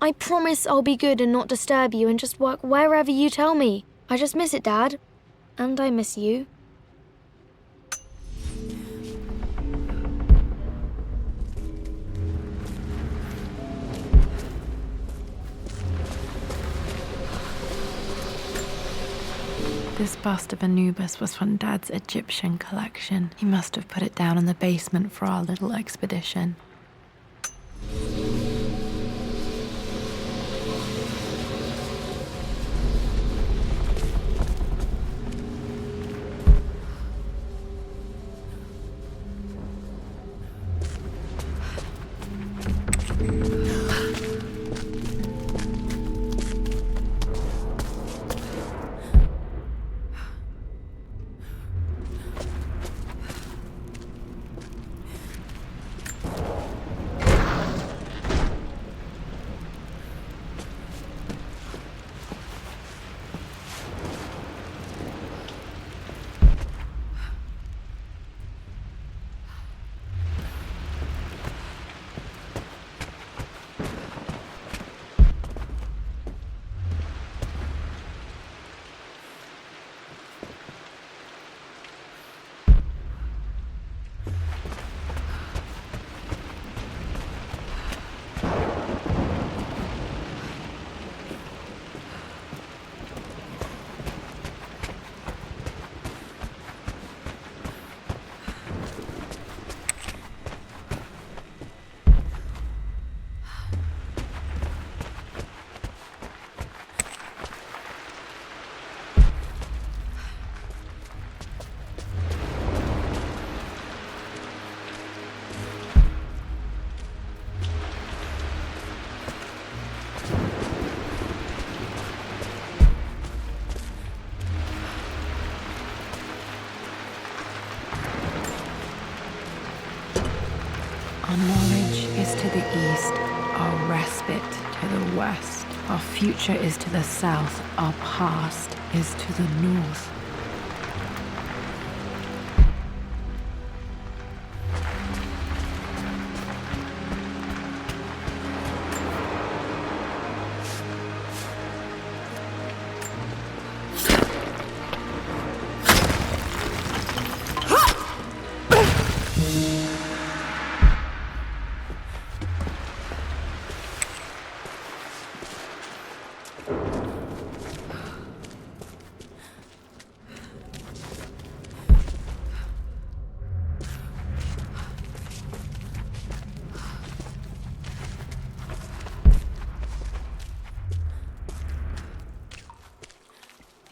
[SPEAKER 5] I promise I'll be good and not disturb you and just work wherever you tell me. I just miss it, Dad. And I miss you.
[SPEAKER 1] This bust of Anubis was from Dad's Egyptian collection. He must have put it down in the basement for our little expedition. Our knowledge is to the east, our respite to the west. Our future is to the south, our past is to the north.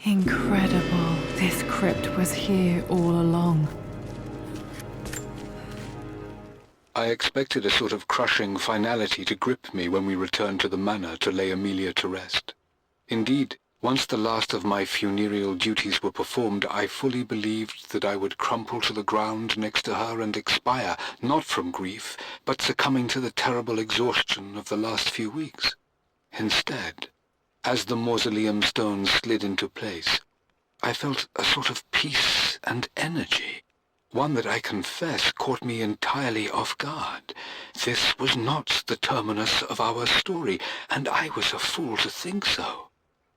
[SPEAKER 1] Incredible. This crypt was here all along.
[SPEAKER 3] I expected a sort of crushing finality to grip me when we returned to the manor to lay Amelia to rest. Indeed, once the last of my funereal duties were performed, I fully believed that I would crumple to the ground next to her and expire, not from grief, but succumbing to the terrible exhaustion of the last few weeks. Instead, as the mausoleum stones slid into place, I felt a sort of peace and energy. One that I confess caught me entirely off guard. This was not the terminus of our story, and I was a fool to think so.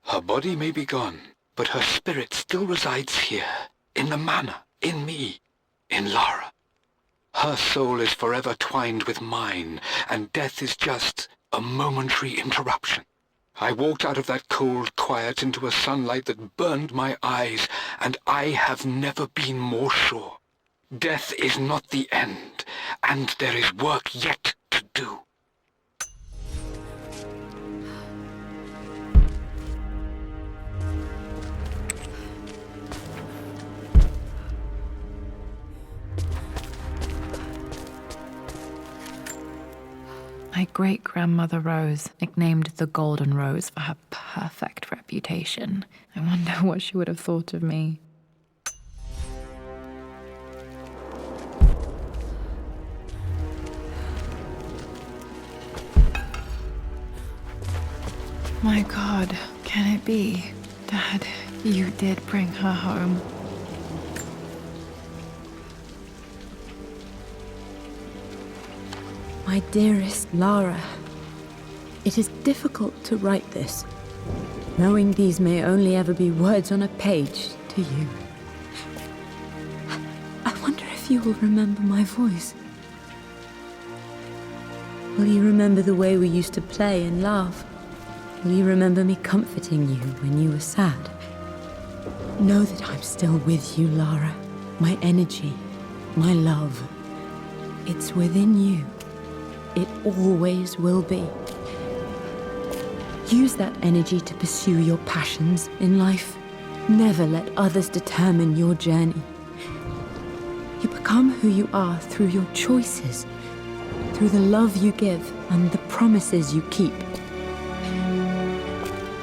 [SPEAKER 3] Her body may be gone, but her spirit still resides here, in the manor, in me, in Lara. Her soul is forever twined with mine, and death is just a momentary interruption. I walked out of that cold quiet into a sunlight that burned my eyes, and I have never been more sure. Death is not the end, and there is work yet to do.
[SPEAKER 1] My great-grandmother Rose, nicknamed the Golden Rose for her perfect reputation. I wonder what she would have thought of me. My God, can it be? Dad, you did bring her home.
[SPEAKER 4] My dearest Lara, it is difficult to write this, knowing these may only ever be words on a page to you. I wonder if you will remember my voice. Will you remember the way we used to play and laugh? Will you remember me comforting you when you were sad? Know that I'm still with you, Lara. My energy, my love, it's within you. It always will be. Use that energy to pursue your passions in life. Never let others determine your journey. You become who you are through your choices, through the love you give and the promises you keep.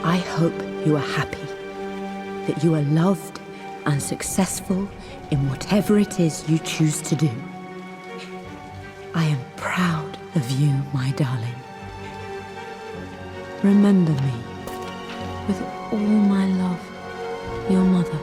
[SPEAKER 4] I hope you are happy, that you are loved and successful in whatever it is you choose to do. I am proud of you, my darling. Remember me with all my love, your mother.